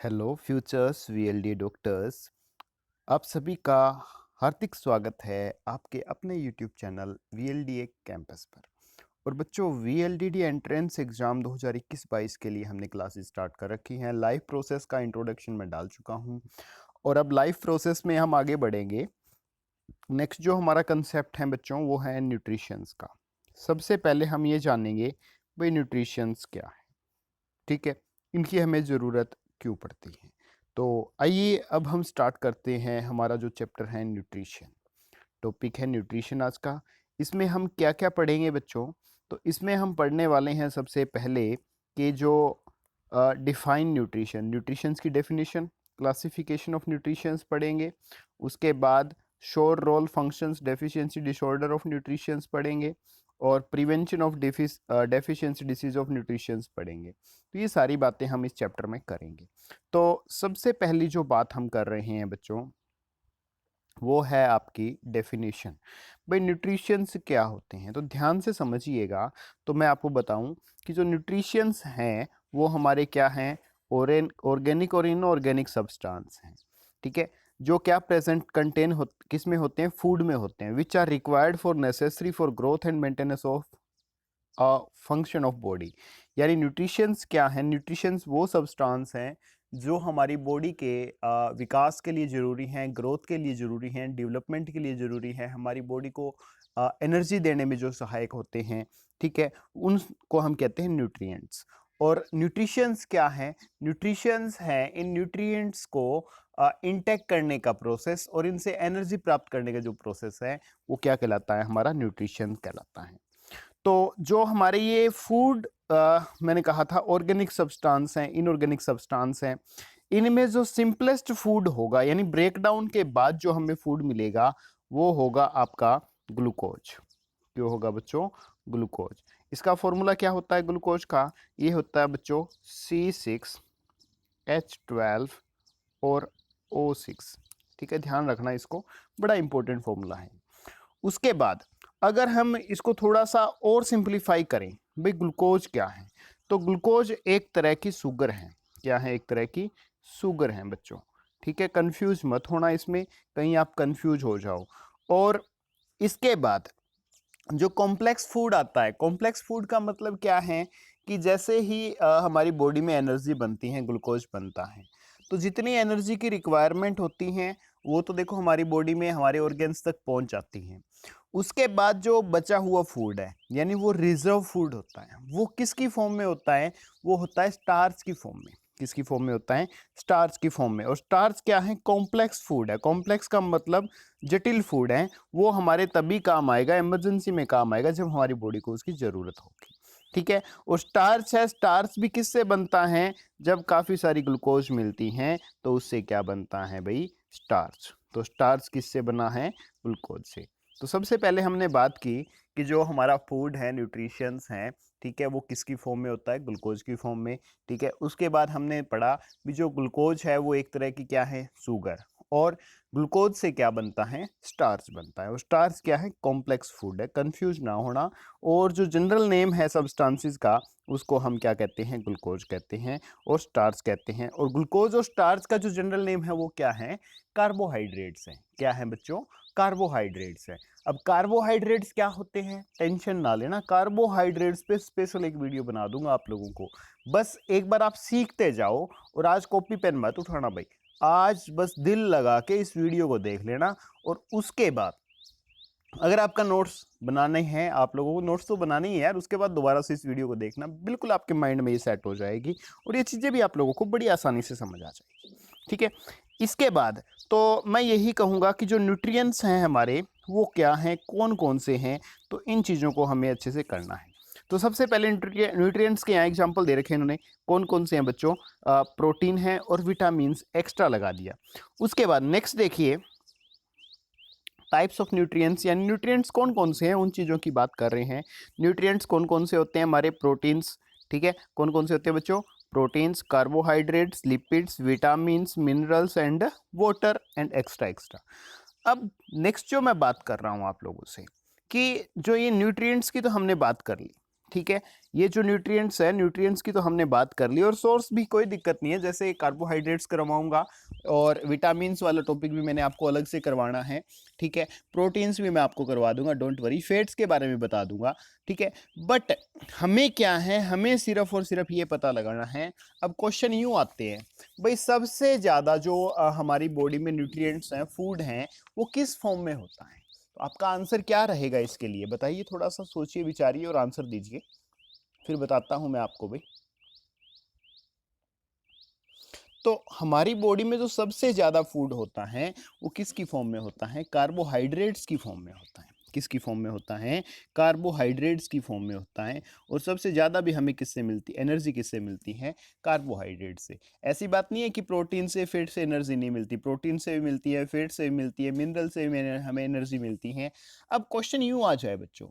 Hello futures वीएलडी doctors. आप सभी का हार्दिक स्वागत है आपके अपने यूट्यूब चैनल वीएलडीए कैंपस पर। और बच्चों, वीएलडीडी एंट्रेंस एग्ज़ाम 2021-22 के लिए हमने क्लासेस स्टार्ट कर रखी हैं। लाइव प्रोसेस का इंट्रोडक्शन मैं डाल चुका हूं और अब लाइव प्रोसेस में हम आगे बढ़ेंगे। नेक्स्ट जो हमारा कंसेप्ट है बच्चों, वो है न्यूट्रिशंस का। सबसे पहले हम ये जानेंगे भाई न्यूट्रिशंस क्या है, ठीक है, इनकी हमें ज़रूरत क्यों पड़ती है। तो आइए अब हम स्टार्ट करते हैं। हमारा जो चैप्टर है न्यूट्रिशन, टॉपिक है न्यूट्रिशन आज का। इसमें हम क्या क्या पढ़ेंगे बच्चों? तो इसमें हम पढ़ने वाले हैं सबसे पहले कि जो डिफाइन न्यूट्रिशन, न्यूट्रिशंस की डेफिनेशन, क्लासिफिकेशन ऑफ न्यूट्रिशंस पढ़ेंगे। उसके बाद source role functions deficiency disorder of nutritions पढ़ेंगे और prevention of deficiency disease of nutritions पढ़ेंगे। तो ये सारी बातें हम इस चैप्टर में करेंगे। तो सबसे पहली जो बात हम कर रहे हैं बच्चों, वो है आपकी डेफिनेशन। भाई न्यूट्रिशंस क्या होते हैं, तो ध्यान से समझिएगा। तो मैं आपको बताऊं कि जो न्यूट्रिशंस हैं वो हमारे क्या हैं, ऑर्गेनिक और इनऑर्गेनिक सब्सटेंस हैं, ठीक है, जो क्या प्रेजेंट कंटेन किस में होते हैं, फूड में होते हैं, which are required for necessary for growth and maintenance of function of body. यानी न्यूट्रिशंस क्या है, न्यूट्रिशंस वो सब्सटेंस हैं जो हमारी बॉडी के विकास के लिए ज़रूरी हैं, ग्रोथ के लिए ज़रूरी हैं, डेवलपमेंट के लिए ज़रूरी है, हमारी बॉडी को एनर्जी देने में जो सहायक होते हैं, ठीक है, उनको हम कहते हैं न्यूट्रिएंट्स। और न्यूट्रिशंस क्या है, न्यूट्रिशंस हैं इन न्यूट्रिएंट्स को इंटेक करने का प्रोसेस और इनसे एनर्जी प्राप्त करने का जो प्रोसेस है वो क्या कहलाता है, हमारा न्यूट्रिशन कहलाता है। तो जो हमारे ये फूड मैंने कहा था ऑर्गेनिक सब्सटेंस हैं, इनऑर्गेनिक सब्सटेंस हैं, इनमें जो सिंपलेस्ट फूड होगा, यानी ब्रेकडाउन के बाद जो हमें फूड मिलेगा वो होगा आपका ग्लूकोज। क्यों होगा बच्चों? ग्लूकोज। इसका फॉर्मूला क्या होता है ग्लूकोज का? ये होता है बच्चों C6H12 और O6, ठीक है, ध्यान रखना इसको, बड़ा इंपॉर्टेंट फॉर्मूला है। उसके बाद अगर हम इसको थोड़ा सा और सिंप्लीफाई करें, भाई ग्लूकोज क्या है, तो ग्लूकोज एक तरह की शुगर है। क्या है? एक तरह की शुगर है बच्चों, ठीक है, कंफ्यूज मत होना इसमें, कहीं आप कंफ्यूज हो जाओ। और इसके बाद जो कॉम्प्लेक्स फूड आता है, कॉम्प्लेक्स फूड का मतलब क्या है कि जैसे ही हमारी बॉडी में एनर्जी बनती है, ग्लूकोज बनता है, तो जितनी एनर्जी की रिक्वायरमेंट होती है वो तो देखो हमारी बॉडी में हमारे ऑर्गेन्स तक पहुंच जाती हैं। उसके बाद जो बचा हुआ फूड है, यानी वो रिजर्व फूड होता है, वो किसकी फॉर्म में होता है? वो होता है स्टार्च की फॉर्म में। किसकी फॉर्म में होता है? स्टार्च की फॉर्म में। और स्टार्च क्या है? कॉम्प्लेक्स फूड है। कॉम्प्लेक्स का मतलब जटिल फूड है। वो हमारे तभी काम आएगा, इमरजेंसी में काम आएगा, जब हमारी बॉडी को उसकी ज़रूरत होगी, ठीक है। और स्टार्च है, स्टार्च भी किससे बनता है? जब काफ़ी सारी ग्लूकोज मिलती हैं तो उससे क्या बनता है भाई? स्टार्च। तो स्टार्च किससे बना है? ग्लूकोज से। तो सबसे पहले हमने बात की कि जो हमारा फूड है, न्यूट्रिशंस हैं, ठीक है, वो किसकी फॉर्म में होता है? ग्लूकोज की फॉर्म में, ठीक है। उसके बाद हमने पढ़ा भी जो ग्लूकोज है वो एक तरह की क्या है? शुगर। और ग्लूकोज से क्या बनता है? स्टार्च बनता है। और स्टार्च क्या है? कॉम्प्लेक्स फूड है, कंफ्यूज ना होना। और जो जनरल नेम है सब्सटेंसेस का, उसको हम क्या कहते हैं? ग्लूकोज कहते हैं और स्टार्च कहते हैं। और ग्लूकोज और स्टार्च का जो जनरल नेम है वो क्या है? कार्बोहाइड्रेट्स है। क्या है बच्चों? कार्बोहाइड्रेट्स है। अब कार्बोहाइड्रेट्स क्या होते हैं? टेंशन ना लेना, कार्बोहाइड्रेट्स पे स्पेशल एक वीडियो बना दूंगा आप लोगों को। बस एक बार आप सीखते जाओ और आज कॉपी पेन मत उठाना भाई, आज बस दिल लगा के इस वीडियो को देख लेना। और उसके बाद अगर आपका नोट्स बनाने हैं, आप लोगों को नोट्स तो बनाने ही है यार, उसके बाद दोबारा से इस वीडियो को देखना, बिल्कुल आपके माइंड में ये सेट हो जाएगी और ये चीज़ें भी आप लोगों को बड़ी आसानी से समझ आ जाएगी, ठीक है। इसके बाद तो मैं यही कहूँगा कि जो न्यूट्रिएंट्स हैं हमारे, वो क्या हैं, कौन कौन से हैं, तो इन चीज़ों को हमें अच्छे से करना है। तो सबसे पहले न्यूट्रिएंट्स के यहाँ एग्जाम्पल दे रखे हैं इन्होंने, कौन कौन से हैं बच्चों? प्रोटीन है और विटामिन एक्स्ट्रा लगा दिया। उसके बाद नेक्स्ट देखिए, टाइप्स ऑफ न्यूट्रिएंट्स, यानी न्यूट्रिएंट्स कौन कौन से हैं, उन चीज़ों की बात कर रहे हैं। न्यूट्रिएंट्स कौन कौन से होते हैं? हमारे प्रोटीन्स, ठीक है, कौन कौन से होते हैं बच्चों? Proteins, carbohydrates, lipids, vitamins, minerals and water and extra extra. अब नेक्स्ट जो मैं बात कर रहा हूँ आप लोगों से, कि जो ये न्यूट्रिएंट्स की तो हमने बात कर ली, ठीक है। ये जो न्यूट्रिएंट्स है, न्यूट्रिएंट्स की तो हमने बात कर ली, और सोर्स भी कोई दिक्कत नहीं है, जैसे कार्बोहाइड्रेट्स करवाऊंगा और विटामिन्स वाला टॉपिक भी मैंने आपको अलग से करवाना है, ठीक है। प्रोटीन्स भी मैं आपको करवा दूंगा, डोंट वरी, फैट्स के बारे में बता दूंगा, ठीक है। बट हमें क्या है, हमें सिर्फ और सिर्फ ये पता लगाना है। अब क्वेश्चन यूँ आते हैं, भाई सबसे ज़्यादा जो हमारी बॉडी में न्यूट्रिएंट्स हैं, फूड हैं, वो किस फॉर्म में होता है? तो आपका आंसर क्या रहेगा इसके लिए, बताइए, थोड़ा सा सोचिए विचारिए और आंसर दीजिए, फिर बताता हूं मैं आपको भाई। तो हमारी बॉडी में जो सबसे ज़्यादा फूड होता है वो किसकी फॉर्म में होता है? कार्बोहाइड्रेट्स की फॉर्म में होता है। किसकी फॉर्म में होता है? कार्बोहाइड्रेट्स की फॉर्म में होता है। और सबसे ज़्यादा भी हमें किससे मिलती, एनर्जी किससे मिलती है? कार्बोहाइड्रेट से। ऐसी बात नहीं है कि प्रोटीन से, फैट से एनर्जी नहीं मिलती, प्रोटीन से भी मिलती है, फैट से भी मिलती है, मिनरल से भी हमें एनर्जी मिलती है। अब क्वेश्चन यूँ आ जाए बच्चों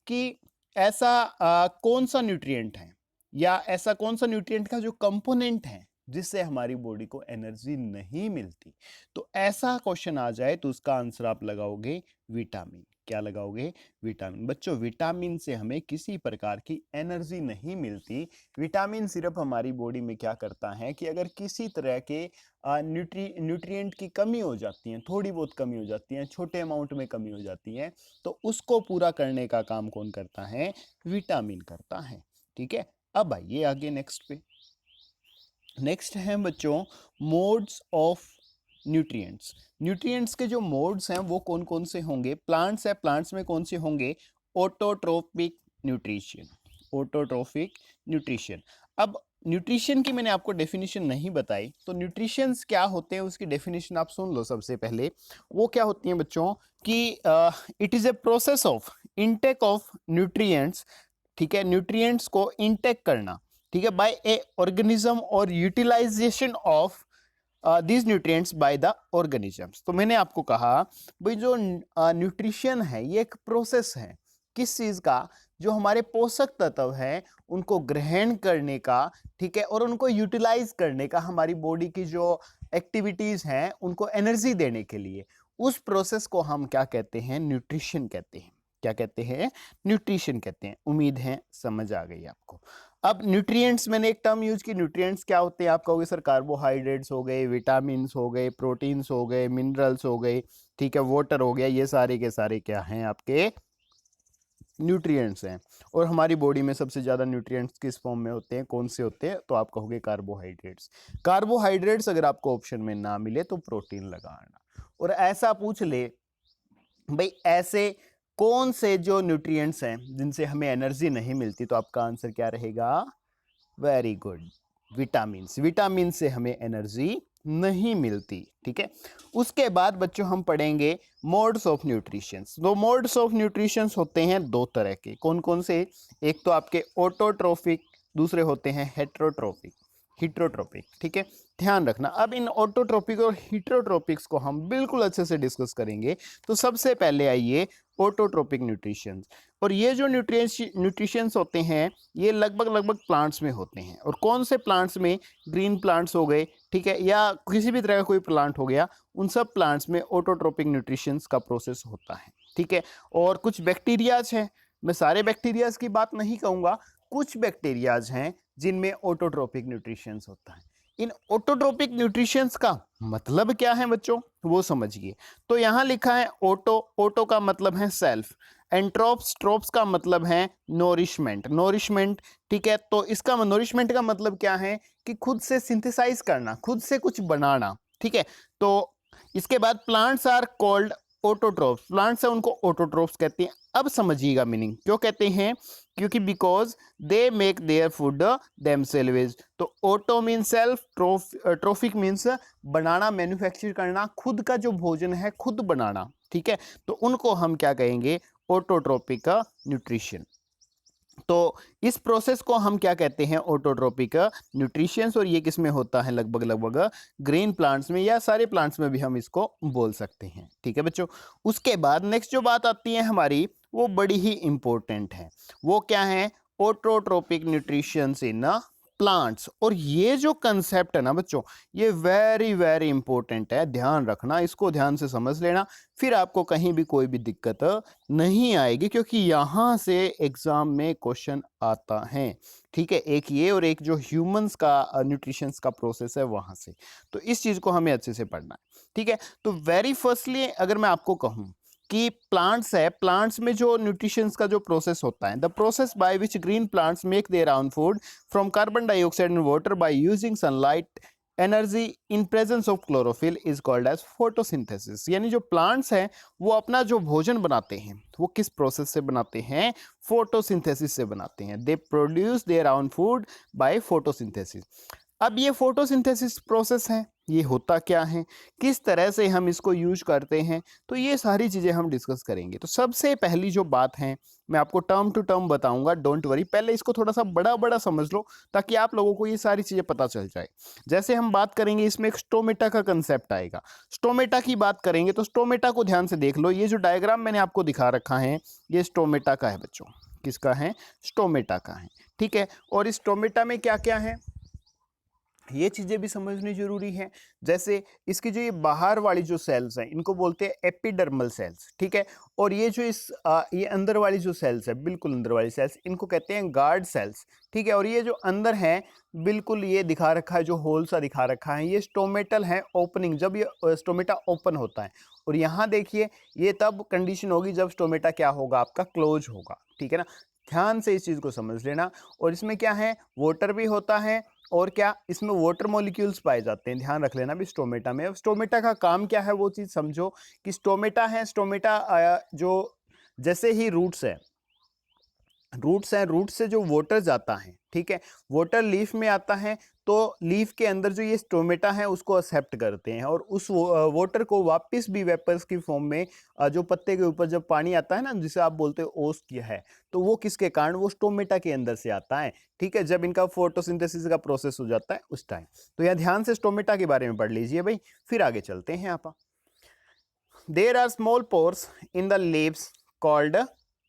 कि ऐसा कौन सा न्यूट्रिएंट है, या ऐसा कौन सा न्यूट्रिएंट का जो कंपोनेंट है जिससे हमारी बॉडी को एनर्जी नहीं मिलती? तो ऐसा क्वेश्चन आ जाए तो उसका आंसर आप लगाओगे विटामिन। क्या लगाओगे? विटामिन। बच्चों, विटामिन से हमें किसी प्रकार की एनर्जी नहीं मिलती। विटामिन सिर्फ हमारी बॉडी में क्या करता है कि अगर किसी तरह के न्यूट्रिएंट की कमी हो जाती है, थोड़ी बहुत कमी हो जाती है, छोटे अमाउंट में कमी हो जाती है, तो उसको पूरा करने का काम कौन करता है? विटामिन करता है, ठीक है। अब आइए आगे नेक्स्ट पे। नेक्स्ट है बच्चों मोड्स ऑफ न्यूट्रिएंट्स। न्यूट्रिएंट्स के जो मोड्स हैं वो कौन कौन से होंगे? प्लांट्स है, प्लांट्स में कौन से होंगे? Autotrophic nutrition. Autotrophic nutrition. अब न्यूट्रिशन की मैंने आपको डेफिनेशन नहीं बताई, तो न्यूट्रिशंस क्या होते हैं उसकी डेफिनेशन आप सुन लो सबसे पहले। वो क्या होती हैं बच्चों कि it is a process of intake of nutrients, ठीक है, न्यूट्रिएंट्स को इनटेक करना, ठीक है, बाय ए ऑर्गेनिज्म और utilization of these nutrients by the organisms. तो मैंने आपको कहा भाई जो न्यूट्रिशन है ये एक प्रोसेस है, किस चीज का? जो हमारे पोषक तत्व हैं उनको ग्रहण करने का, ठीक है, और उनको यूटिलाइज करने का, हमारी बॉडी की जो एक्टिविटीज हैं उनको एनर्जी देने के लिए, उस प्रोसेस को हम क्या कहते हैं? न्यूट्रिशन कहते हैं। क्या कहते हैं? न्यूट्रिशन कहते हैं। उम्मीद है समझ आ गई आपको। अब न्यूट्रिएंट्स, मैंने एक टर्म यूज की, न्यूट्रिएंट्स क्या होते हैं? आप कहोगे सर कार्बोहाइड्रेट्स हो गए, विटामिन्स हो गए, प्रोटीन्स हो गए, मिनरल्स हो गए, ठीक है, वाटर हो गया, ये सारे के सारे क्या हैं? आपके न्यूट्रिएंट्स हैं। और हमारी बॉडी में सबसे ज़्यादा न्यूट्रिएंट्स किस फॉर्म में होते हैं, कौन से होते हैं? तो आप कहोगे कार्बोहाइड्रेट्स। कार्बोहाइड्रेट्स अगर आपको ऑप्शन में ना मिले तो प्रोटीन लगाना। और ऐसा पूछ ले भाई ऐसे कौन से जो न्यूट्रिएंट्स हैं जिनसे हमें एनर्जी नहीं मिलती, तो आपका आंसर क्या रहेगा? Very good, vitamin. विटामिन से हमें एनर्जी नहीं मिलती, ठीक है। उसके बाद बच्चों हम पढ़ेंगे मोड्स ऑफ न्यूट्रिशंस। दो मोड्स ऑफ न्यूट्रिशंस होते हैं दो तरह के, कौन कौन से? एक तो आपके ऑटोट्रोफिक, दूसरे होते हैं हेट्रोट्रोपिक, हीट्रोट्रोपिक, ठीक है, ध्यान रखना। अब इन ऑटोट्रोपिक और हीट्रोट्रोपिक्स को हम बिल्कुल अच्छे से डिस्कस करेंगे। तो सबसे पहले आइए ऑटोट्रोपिक न्यूट्रिशंस। और ये जो न्यूट्रिशंस होते हैं ये लगभग प्लांट्स में होते हैं। और कौन से प्लांट्स में? ग्रीन प्लांट्स हो गए, ठीक है, या किसी भी तरह का कोई प्लांट हो गया, उन सब प्लांट्स में ऑटोट्रोपिक न्यूट्रिशंस का प्रोसेस होता है, ठीक है। और कुछ बैक्टीरियाज हैं, मैं सारे बैक्टीरियाज की बात नहीं कहूँगा, कुछ बैक्टीरियाज हैं जिनमें ऑटोट्रोपिक न्यूट्रिशंस होता है। इन ऑटोट्रोपिक न्यूट्रिशंस का मतलब क्या है बच्चों, वो समझिए। तो यहाँ लिखा है ऑटो, ऑटो का मतलब है सेल्फ, एंट्रोप्स, ट्रोप्स का मतलब है नोरिशमेंट, नोरिशमेंट, ठीक है। तो इसका नोरिशमेंट का मतलब क्या है कि खुद से सिंथेसाइज करना, खुद से कुछ बनाना, ठीक है। तो इसके बाद plants are called autotrophs, plants है उनको ऑटोट्रोप्स कहते हैं। अब समझिएगा मीनिंग, क्यों कहते हैं? क्योंकि because they make their food themselves. तो auto mean self, trophic means बनाना, मैन्युफैक्चर करना, खुद का जो भोजन है खुद बनाना, ठीक है। तो उनको हम क्या कहेंगे? Autotrophic nutrition. तो इस प्रोसेस को हम क्या कहते हैं? Autotrophic nutritions. और ये किस में होता है? लगभग ग्रीन प्लांट्स में, या सारे प्लांट्स में भी हम इसको बोल सकते हैं, ठीक है बच्चों। उसके बाद नेक्स्ट जो बात आती है हमारी, वो बड़ी ही इंपॉर्टेंट है। वो क्या है? Autotrophic nutritions in plants. और ये जो कंसेप्ट है ना बच्चों, ये वेरी वेरी इंपॉर्टेंट है, ध्यान रखना, इसको ध्यान से समझ लेना, फिर आपको कहीं भी कोई भी दिक्कत नहीं आएगी, क्योंकि यहाँ से एग्जाम में क्वेश्चन आता है। ठीक है, एक ये और एक जो ह्यूमंस का न्यूट्रिशंस का प्रोसेस है वहां से, तो इस चीज को हमें अच्छे से पढ़ना है। ठीक है, तो वेरी फर्स्टली अगर मैं आपको कहूँ कि प्लांट्स है, प्लांट्स में जो न्यूट्रिशंस का जो प्रोसेस होता है, the process by which green plants make their own food from carbon dioxide and water by using sunlight energy in presence of chlorophyll is called as photosynthesis. यानी जो plants हैं वो अपना जो भोजन बनाते हैं वो किस प्रोसेस से बनाते हैं? फोटोसिंथेसिस से बनाते हैं। They produce their own food by photosynthesis. अब ये फोटोसिंथेसिस प्रोसेस है, ये होता क्या है, किस तरह से हम इसको यूज करते हैं, तो ये सारी चीज़ें हम डिस्कस करेंगे। तो सबसे पहली जो बात है, मैं आपको टर्म टू टर्म बताऊंगा, डोंट वरी, पहले इसको थोड़ा सा बड़ा बड़ा समझ लो ताकि आप लोगों को ये सारी चीज़ें पता चल जाए। जैसे हम बात करेंगे, इसमें एक स्टोमेटा का कंसेप्ट आएगा। स्टोमेटा की बात करेंगे तो स्टोमेटा को ध्यान से देख लो, ये जो डायग्राम मैंने आपको दिखा रखा है ये स्टोमेटा का है बच्चों। किसका है? स्टोमेटा का है। ठीक है, और इस स्टोमेटा में क्या क्या है ये चीजें भी समझनी जरूरी है। जैसे इसकी जो ये बाहर वाली जो सेल्स हैं इनको बोलते हैं एपिडर्मल सेल्स। ठीक है, और ये जो ये अंदर वाली जो सेल्स है, बिल्कुल अंदर वाली सेल्स, इनको कहते हैं गार्ड सेल्स। ठीक है, और ये जो अंदर है बिल्कुल ये दिखा रखा है, जो होल सा दिखा रखा है, ये स्टोमेटल है ओपनिंग, जब ये स्टोमेटा ओपन होता है। और यहाँ देखिए ये तब कंडीशन होगी जब स्टोमेटा क्या होगा, आपका क्लोज होगा। ठीक है ना, ध्यान से इस चीज को समझ लेना। और इसमें क्या है, वाटर भी होता है, और क्या इसमें वाटर मॉलिक्यूल्स पाए जाते हैं, ध्यान रख लेना भी स्टोमेटा में। स्टोमेटा का काम क्या है वो चीज समझो कि स्टोमेटा है, स्टोमेटा जो जैसे ही रूट्स है, रूट से जो वाटर जाता है, ठीक है, वाटर लीफ में आता है, तो लीफ के अंदर जो ये स्टोमेटा है उसको एक्सेप्ट करते हैं, और उस वाटर को वापस भी वेपर्स की फॉर्म में जो पत्ते के ऊपर जब पानी आता है ना, जिसे आप बोलते हो ओस किया है, तो वो किसके कारण? वो स्टोमेटा के अंदर से आता है। ठीक है, जब इनका फोटोसिंथेसिस का प्रोसेस हो जाता है उस टाइम। तो यह ध्यान से स्टोमेटा के बारे में पढ़ लीजिए भाई, फिर आगे चलते हैं। आप there are small pores in the leaves called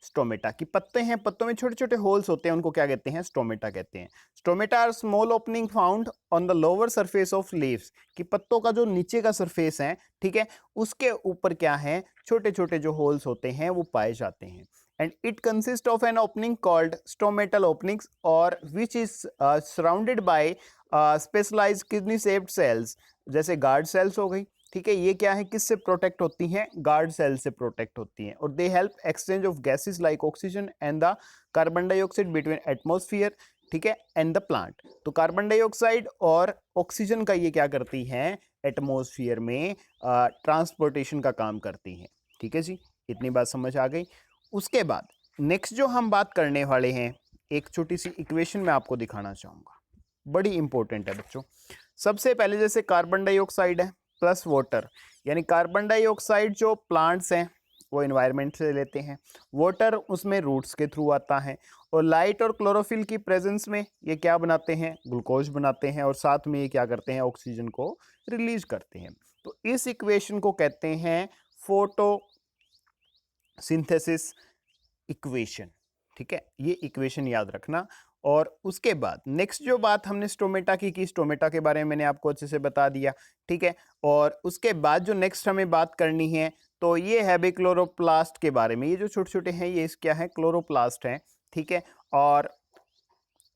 stomata. की पत्ते हैं, पत्तों में छोटे छोटे होल्स होते हैं, उनको क्या कहते हैं? स्टोमेटा कहते हैं। Stomata are small opening found on the lower surface of leaves. कि पत्तों का जो नीचे का सरफेस है, ठीक है, उसके ऊपर क्या है, छोटे छोटे जो होल्स होते हैं वो पाए जाते हैं। And it consist of an opening called stomatal openings और which is surrounded by specialised kidney shaped cells, जैसे गार्ड सेल्स हो गई। ठीक है, ये क्या है, किससे प्रोटेक्ट होती हैं? गार्ड सेल से प्रोटेक्ट होती हैं। और they help exchange of gases like oxygen and the carbon dioxide between atmosphere, ठीक है, एंड द प्लांट। तो कार्बन डाइऑक्साइड और ऑक्सीजन का ये क्या करती हैं? एटमॉस्फेयर में ट्रांसपोर्टेशन का काम करती हैं। ठीक है जी, इतनी बात समझ आ गई। उसके बाद नेक्स्ट जो हम बात करने वाले हैं, एक छोटी सी इक्वेशन मैं आपको दिखाना चाहूंगा, बड़ी इंपॉर्टेंट है बच्चों। सबसे पहले जैसे कार्बन डाइऑक्साइड है प्लस वाटर, यानी कार्बन डाइऑक्साइड जो प्लांट्स हैं वो एनवायरनमेंट से लेते हैं, वाटर उसमें रूट्स के थ्रू आता है, और लाइट और क्लोरोफिल की प्रेजेंस में ये क्या बनाते हैं? ग्लूकोज बनाते हैं, और साथ में ये क्या करते हैं? ऑक्सीजन को रिलीज करते हैं। तो इस इक्वेशन को कहते हैं फोटोसिंथेसिस इक्वेशन। ठीक है, ये इक्वेशन याद रखना। और उसके बाद नेक्स्ट जो बात हमने स्टोमेटा की स्टोमेटा के बारे में मैंने आपको अच्छे से बता दिया। ठीक है, और उसके बाद जो नेक्स्ट हमें बात करनी है तो ये है भाई क्लोरोप्लास्ट के बारे में। ये जो छोटे छोटे हैं ये क्या है? क्लोरोप्लास्ट हैं। ठीक है, और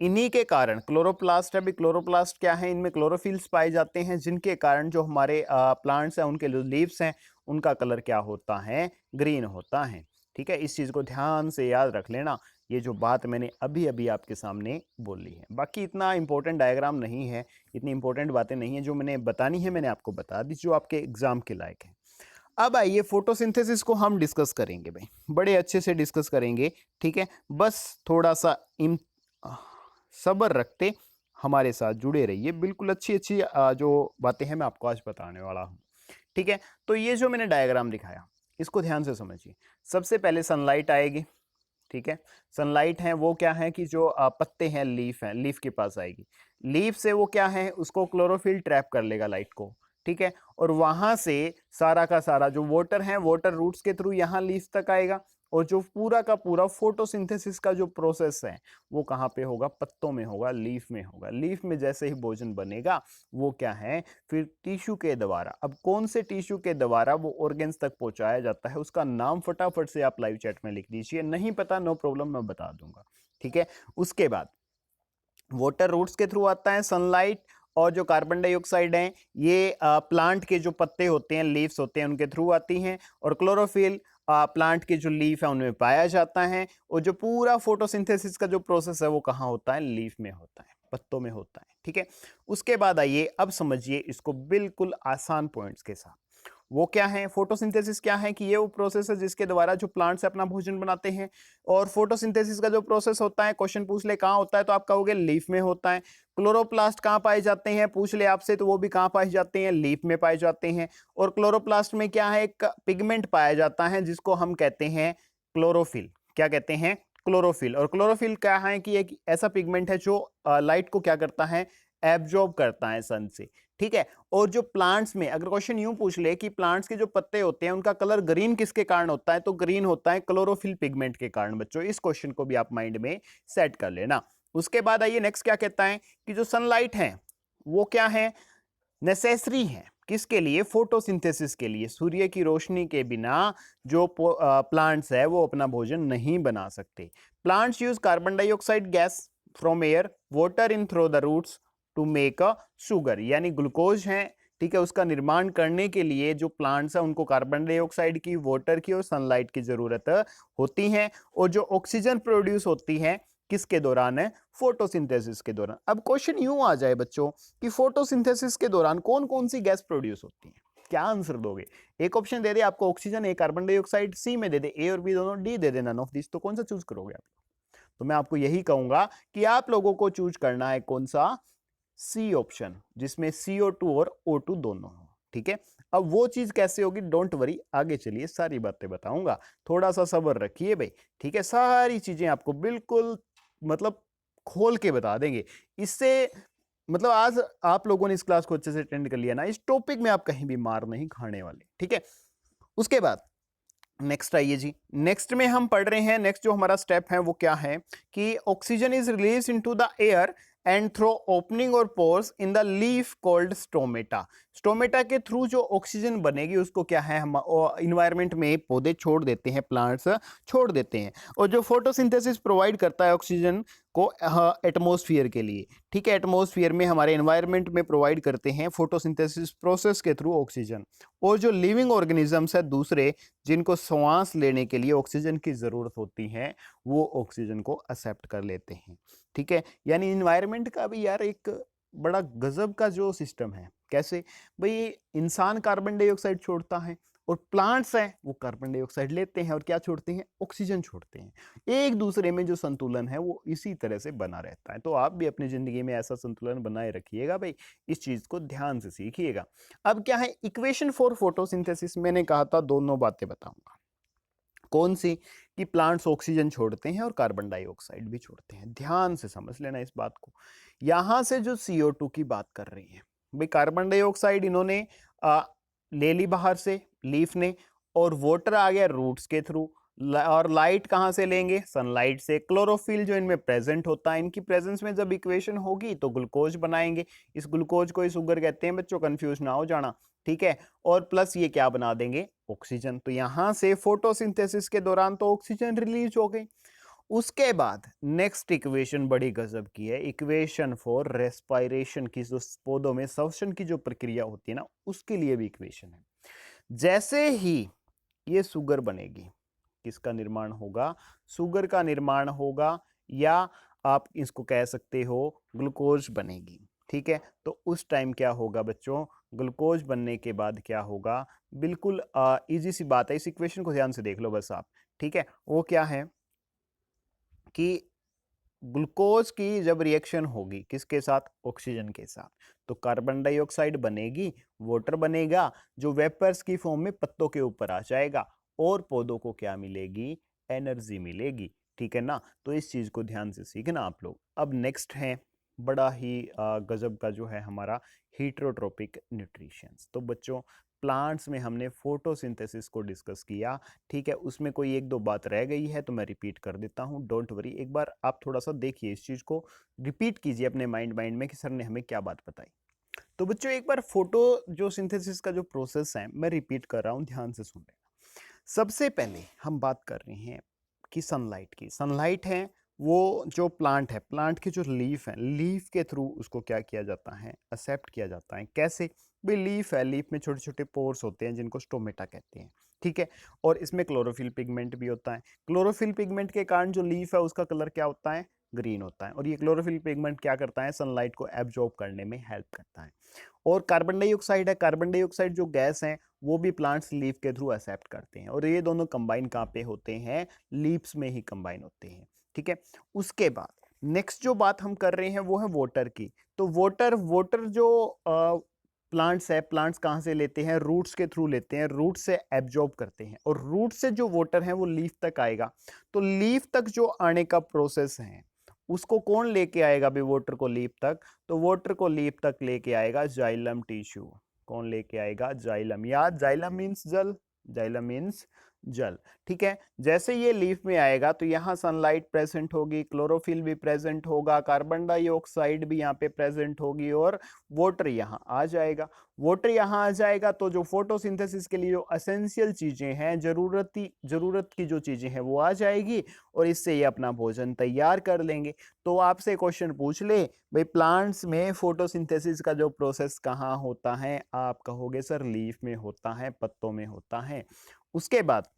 इन्हीं के कारण क्लोरोप्लास्ट है भी। क्लोरोप्लास्ट क्या है? इनमें क्लोरोफिल्स पाए जाते हैं, जिनके कारण जो हमारे प्लांट्स हैं उनके जो लीव्स हैं उनका कलर क्या होता है? ग्रीन होता है। ठीक है, इस चीज को ध्यान से याद रख लेना, ये जो बात मैंने अभी अभी आपके सामने बोली है। बाकी इतना इंपॉर्टेंट डायग्राम नहीं है, इतनी इंपॉर्टेंट बातें नहीं है, जो मैंने बतानी है मैंने आपको बता दी, जो आपके एग्जाम के लायक है। अब आइए फोटोसिंथेसिस को हम डिस्कस करेंगे भाई, बड़े अच्छे से डिस्कस करेंगे। ठीक है, बस थोड़ा सा सब्र रखते हमारे साथ जुड़े रहिए, बिल्कुल अच्छी अच्छी जो बातें हैं मैं आपको आज बताने वाला हूँ। ठीक है, तो ये जो मैंने डायग्राम दिखाया इसको ध्यान से समझिए। सबसे पहले सनलाइट आएगी। ठीक है, सनलाइट है वो क्या है कि जो पत्ते हैं, लीफ है, लीफ के पास आएगी। लीफ से वो क्या है, उसको क्लोरोफिल ट्रैप कर लेगा लाइट को। ठीक है, और वहां से सारा का सारा जो वाटर है, वाटर रूट्स के थ्रू यहाँ लीफ तक आएगा, और जो पूरा का पूरा फोटोसिंथेसिस का जो प्रोसेस है वो कहाँ पे होगा, पत्तों में होगा, लीफ में होगा। लीफ में जैसे ही भोजन बनेगा वो क्या है, फिर टिश्यू के द्वारा, अब कौन से टिश्यू के द्वारा वो ऑर्गेन्स तक पहुंचाया जाता है उसका नाम फटाफट से आप लाइव चैट में लिख दीजिए, नहीं पता नो प्रॉब्लम, मैं बता दूंगा, ठीक है। उसके बाद वाटर रूट्स के थ्रू आता है, सनलाइट और जो कार्बन डाइऑक्साइड है ये प्लांट के जो पत्ते होते हैं, लीव्स होते हैं, उनके थ्रू आती हैं, और क्लोरोफिल प्लांट के जो लीफ है उनमें पाया जाता है, और जो पूरा फोटोसिंथेसिस का जो प्रोसेस है वो कहाँ होता है, लीफ में होता है, पत्तों में होता है, ठीक है। उसके बाद आइए अब समझिए इसको बिल्कुल आसान पॉइंट्स के साथ। वो क्या है, फोटोसिंथेसिस क्या है कि ये वो प्रोसेस है जिसके द्वारा जो प्लांट्स अपना भोजन बनाते हैं। और फोटोसिंथेसिस का जो प्रोसेस होता है, क्वेश्चन पूछ ले कहाँ होता है तो आप कहोगे लीफ में होता है। क्लोरोप्लास्ट कहाँ पाए जाते हैं पूछ ले आपसे तो वो भी कहाँ पाए जाते हैं, लीफ में पाए जाते हैं। और क्लोरोप्लास्ट में क्या है, एक पिगमेंट पाया जाता है जिसको हम कहते हैं क्लोरोफिल। क्या कहते हैं, क्लोरोफिल। और क्लोरोफिल क्या है कि एक ऐसा पिगमेंट है जो लाइट को क्या करता है, एब्जॉर्ब करता है सन से, ठीक है। और जो प्लांट्स में अगर क्वेश्चन यूं पूछ ले कि प्लांट्स के जो पत्ते होते हैं उनका कलर ग्रीन किसके कारण होता है, तो ग्रीन होता है क्लोरोफिल पिगमेंट के कारण। बच्चों इस क्वेश्चन को भी आप माइंड में सेट कर लेना। उसके बाद आइए नेक्स्ट क्या कहता है कि जो सनलाइट है वो क्या है, नेसेसरी है किसके लिए, फोटोसिंथेसिस के लिए। सूर्य की रोशनी के बिना जो प्लांट्स है वो अपना भोजन नहीं बना सकते। Plants use carbon dioxide gas from air, water in through the roots to make a sugar, यानी ग्लूकोज है, ठीक है, उसका निर्माण करने के लिए जो प्लांट्स है उनको कार्बन डाइऑक्साइड की, वाटर की और सनलाइट की जरूरत होती है। और जो ऑक्सीजन प्रोड्यूस होती है किसके दौरान है, फोटोसिंथेसिस के दौरान। अब क्वेश्चन यूं आ जाए बच्चों कि फोटोसिंथेसिस के दौरान कौन कौन सी गैस प्रोड्यूस होती है, क्या आंसर दोगे। एक ऑप्शन दे दे आपको ऑक्सीजन, एक कार्बन डाइऑक्साइड, सी में दे दे ए और बी दोनों, डी दे दे नन ऑफ दिस, तो कौन सा चूज करोगे आप। तो मैं आपको यही कहूंगा कि आप लोगों को चूज करना है कौन सा, सी ऑप्शन, जिसमें CO2 और O2 दोनों हो, ठीक है। अब वो चीज कैसे होगी डोंट वरी, आगे चलिए सारी बातें बताऊंगा, थोड़ा सा सब्र रखिए भाई, ठीक है। सारी चीजें आपको बिल्कुल मतलब खोल के बता देंगे। इससे मतलब आज आप लोगों ने इस क्लास को अच्छे से अटेंड कर लिया ना, इस टॉपिक में आप कहीं भी मार नहीं खाने वाले, ठीक है। उसके बाद नेक्स्ट आइए जी, नेक्स्ट में हम पढ़ रहे हैं, नेक्स्ट जो हमारा स्टेप है वो क्या है कि oxygen is release into the air and through opening और pores in the leaf called stomata. Stomata के थ्रू जो ऑक्सीजन बनेगी उसको क्या है, हम इन्वायरमेंट में पौधे छोड़ देते हैं, प्लांट्स छोड़ देते हैं। और जो फोटोसिंथेसिस प्रोवाइड करता है ऑक्सीजन को एटमॉस्फेयर के लिए, ठीक है, एटमॉस्फेयर में हमारे एनवायरनमेंट में प्रोवाइड करते हैं फोटोसिंथेसिस प्रोसेस के थ्रू ऑक्सीजन। और जो लिविंग ऑर्गेनिजम्स है दूसरे जिनको श्वास लेने के लिए ऑक्सीजन की जरूरत होती है वो ऑक्सीजन को एक्सेप्ट कर लेते हैं, ठीक है। यानी इन्वायरमेंट का भी यार एक बड़ा गजब का जो सिस्टम है, कैसे भाई, इंसान कार्बन डाइऑक्साइड छोड़ता है और प्लांट्स हैं वो कार्बन डाइऑक्साइड लेते हैं और क्या छोड़ते हैं, ऑक्सीजन छोड़ते हैं। एक दूसरे में जो संतुलन है वो इसी तरह से बना रहता है। तो आप भी अपनी जिंदगी में ऐसा संतुलन बनाए रखिएगा भाई, इस चीज को ध्यान से सीखिएगा। अब क्या है इक्वेशन फॉर फोटोसिंथेसिस, मैंने कहा था दोनों बातें बताऊंगा, कौन सी, कि प्लांट्स ऑक्सीजन छोड़ते हैं और कार्बन डाइऑक्साइड भी छोड़ते हैं। ध्यान से समझ लेना इस बात को। यहां से जो CO2 की बात कर रही है भाई, कार्बन डाइऑक्साइड इन्होंने ले ली बाहर से लीफ ने, और वाटर आ गया रूट्स के थ्रू, और लाइट कहां से लेंगे, सनलाइट से। क्लोरोफिल जो इनमें प्रेजेंट होता है, इनकी प्रेजेंस में जब इक्वेशन होगी तो ग्लूकोज बनाएंगे, इस ग्लूकोज को ही शुगर कहते हैं बच्चों, कंफ्यूज ना हो जाना, ठीक है। और प्लस ये क्या बना देंगे, ऑक्सीजन। तो यहां से फोटोसिंथेसिस के दौरान तो ऑक्सीजन रिलीज हो गई। उसके बाद नेक्स्ट इक्वेशन बड़ी गजब की है, इक्वेशन फॉर रेस्पिरेशन की, जो पौधों में श्वसन की जो प्रक्रिया होती है ना उसके लिए भी इक्वेशन है। जैसे ही ये शुगर बनेगी, किसका निर्माण होगा, शुगर का निर्माण होगा, या आप इसको कह सकते हो ग्लूकोज बनेगी, ठीक है। तो उस टाइम क्या होगा बच्चों, ग्लूकोज बनने के बाद क्या होगा, बिल्कुल इजी सी बात है, इस इक्वेशन को ध्यान से देख लो बस आप, ठीक है। वो क्या है कि ग्लूकोज की जब रिएक्शन होगी किसके साथ, ऑक्सीजन के साथ, तो कार्बन डाइऑक्साइड बनेगी, वाटर बनेगा जो वेपर्स की फॉर्म में पत्तों के ऊपर आ जाएगा, और पौधों को क्या मिलेगी, एनर्जी मिलेगी, ठीक है ना। तो इस चीज को ध्यान से सीखना आप लोग। अब नेक्स्ट है बड़ा ही गजब का जो है हमारा हीटरोट्रोपिक न्यूट्रिशंस। तो बच्चों प्लांट्स में हमने फोटोसिंथेसिस को डिस्कस किया। ठीक है, उसमें कोई एक दो बात रह गई है तो मैं रिपीट कर देता हूँ, डोंट वरी। एक बार आप थोड़ा सा देखिए, इस चीज़ को रिपीट कीजिए अपने माइंड में कि सर ने हमें क्या बात बताई। तो बच्चों एक बार फोटो जो सिंथेसिस का जो प्रोसेस है मैं रिपीट कर रहा हूँ, ध्यान से सुन लेना। सबसे पहले हम बात कर रहे हैं कि सनलाइट की। सनलाइट है वो जो प्लांट है, प्लांट के जो लीफ है, लीफ के थ्रू उसको क्या किया जाता है, एक्सेप्ट किया जाता है। कैसे भाई, लीफ है, लीफ में छोटे छोटे पोर्स होते हैं जिनको स्टोमेटा कहते हैं। ठीक है, और इसमें क्लोरोफिल पिगमेंट भी होता है। क्लोरोफिल पिगमेंट के कारण जो लीफ है उसका कलर क्या होता है, ग्रीन होता है। और ये क्लोरोफिल पिगमेंट क्या करता है, सनलाइट को एब्जॉर्ब करने में हेल्प करता है। और कार्बन डाइऑक्साइड है, कार्बन डाइऑक्साइड जो गैस है वो भी प्लांट्स लीफ के थ्रू एक्सेप्ट करते हैं। और ये दोनों कंबाइन कहाँ पे होते हैं, लीव्स में ही कंबाइन होते हैं। ठीक है, उसके बाद नेक्स्ट जो बात हम कर रहे हैं वो है वाटर की। तो वाटर वाटर जो प्लांट्स है, प्लांट्स कहाँ से लेते हैं, रूट्स के थ्रू लेते हैं, रूट से एब्जॉर्ब करते हैं। और रूट से जो वाटर है वो लीफ तक आएगा। तो लीफ तक जो आने का प्रोसेस है उसको कौन लेके आएगा भी, वाटर को लीफ तक। तो वाटर को लीफ तक लेके आएगा जाइलम टिश्यू। कौन लेके आएगा, जाइलम। याद, जाइलम मीन्स जल, जाइलम मीन्स जल। ठीक है, जैसे ये लीफ में आएगा तो यहाँ सनलाइट प्रेजेंट होगी, क्लोरोफिल भी प्रेजेंट होगा, कार्बन डाइऑक्साइड भी यहाँ पे प्रेजेंट होगी, और वाटर यहाँ आ जाएगा। वाटर यहाँ आ जाएगा तो जो फोटोसिंथेसिस के लिए जो एसेंशियल चीजें हैं, जरूरत की जो चीजें हैं वो आ जाएगी, और इससे ये अपना भोजन तैयार कर लेंगे। तो आपसे क्वेश्चन पूछ ले भाई, प्लांट्स में फोटोसिंथेसिस का जो प्रोसेस कहाँ होता है, आप कहोगे सर लीफ में होता है, पत्तों में होता है। उसके बाद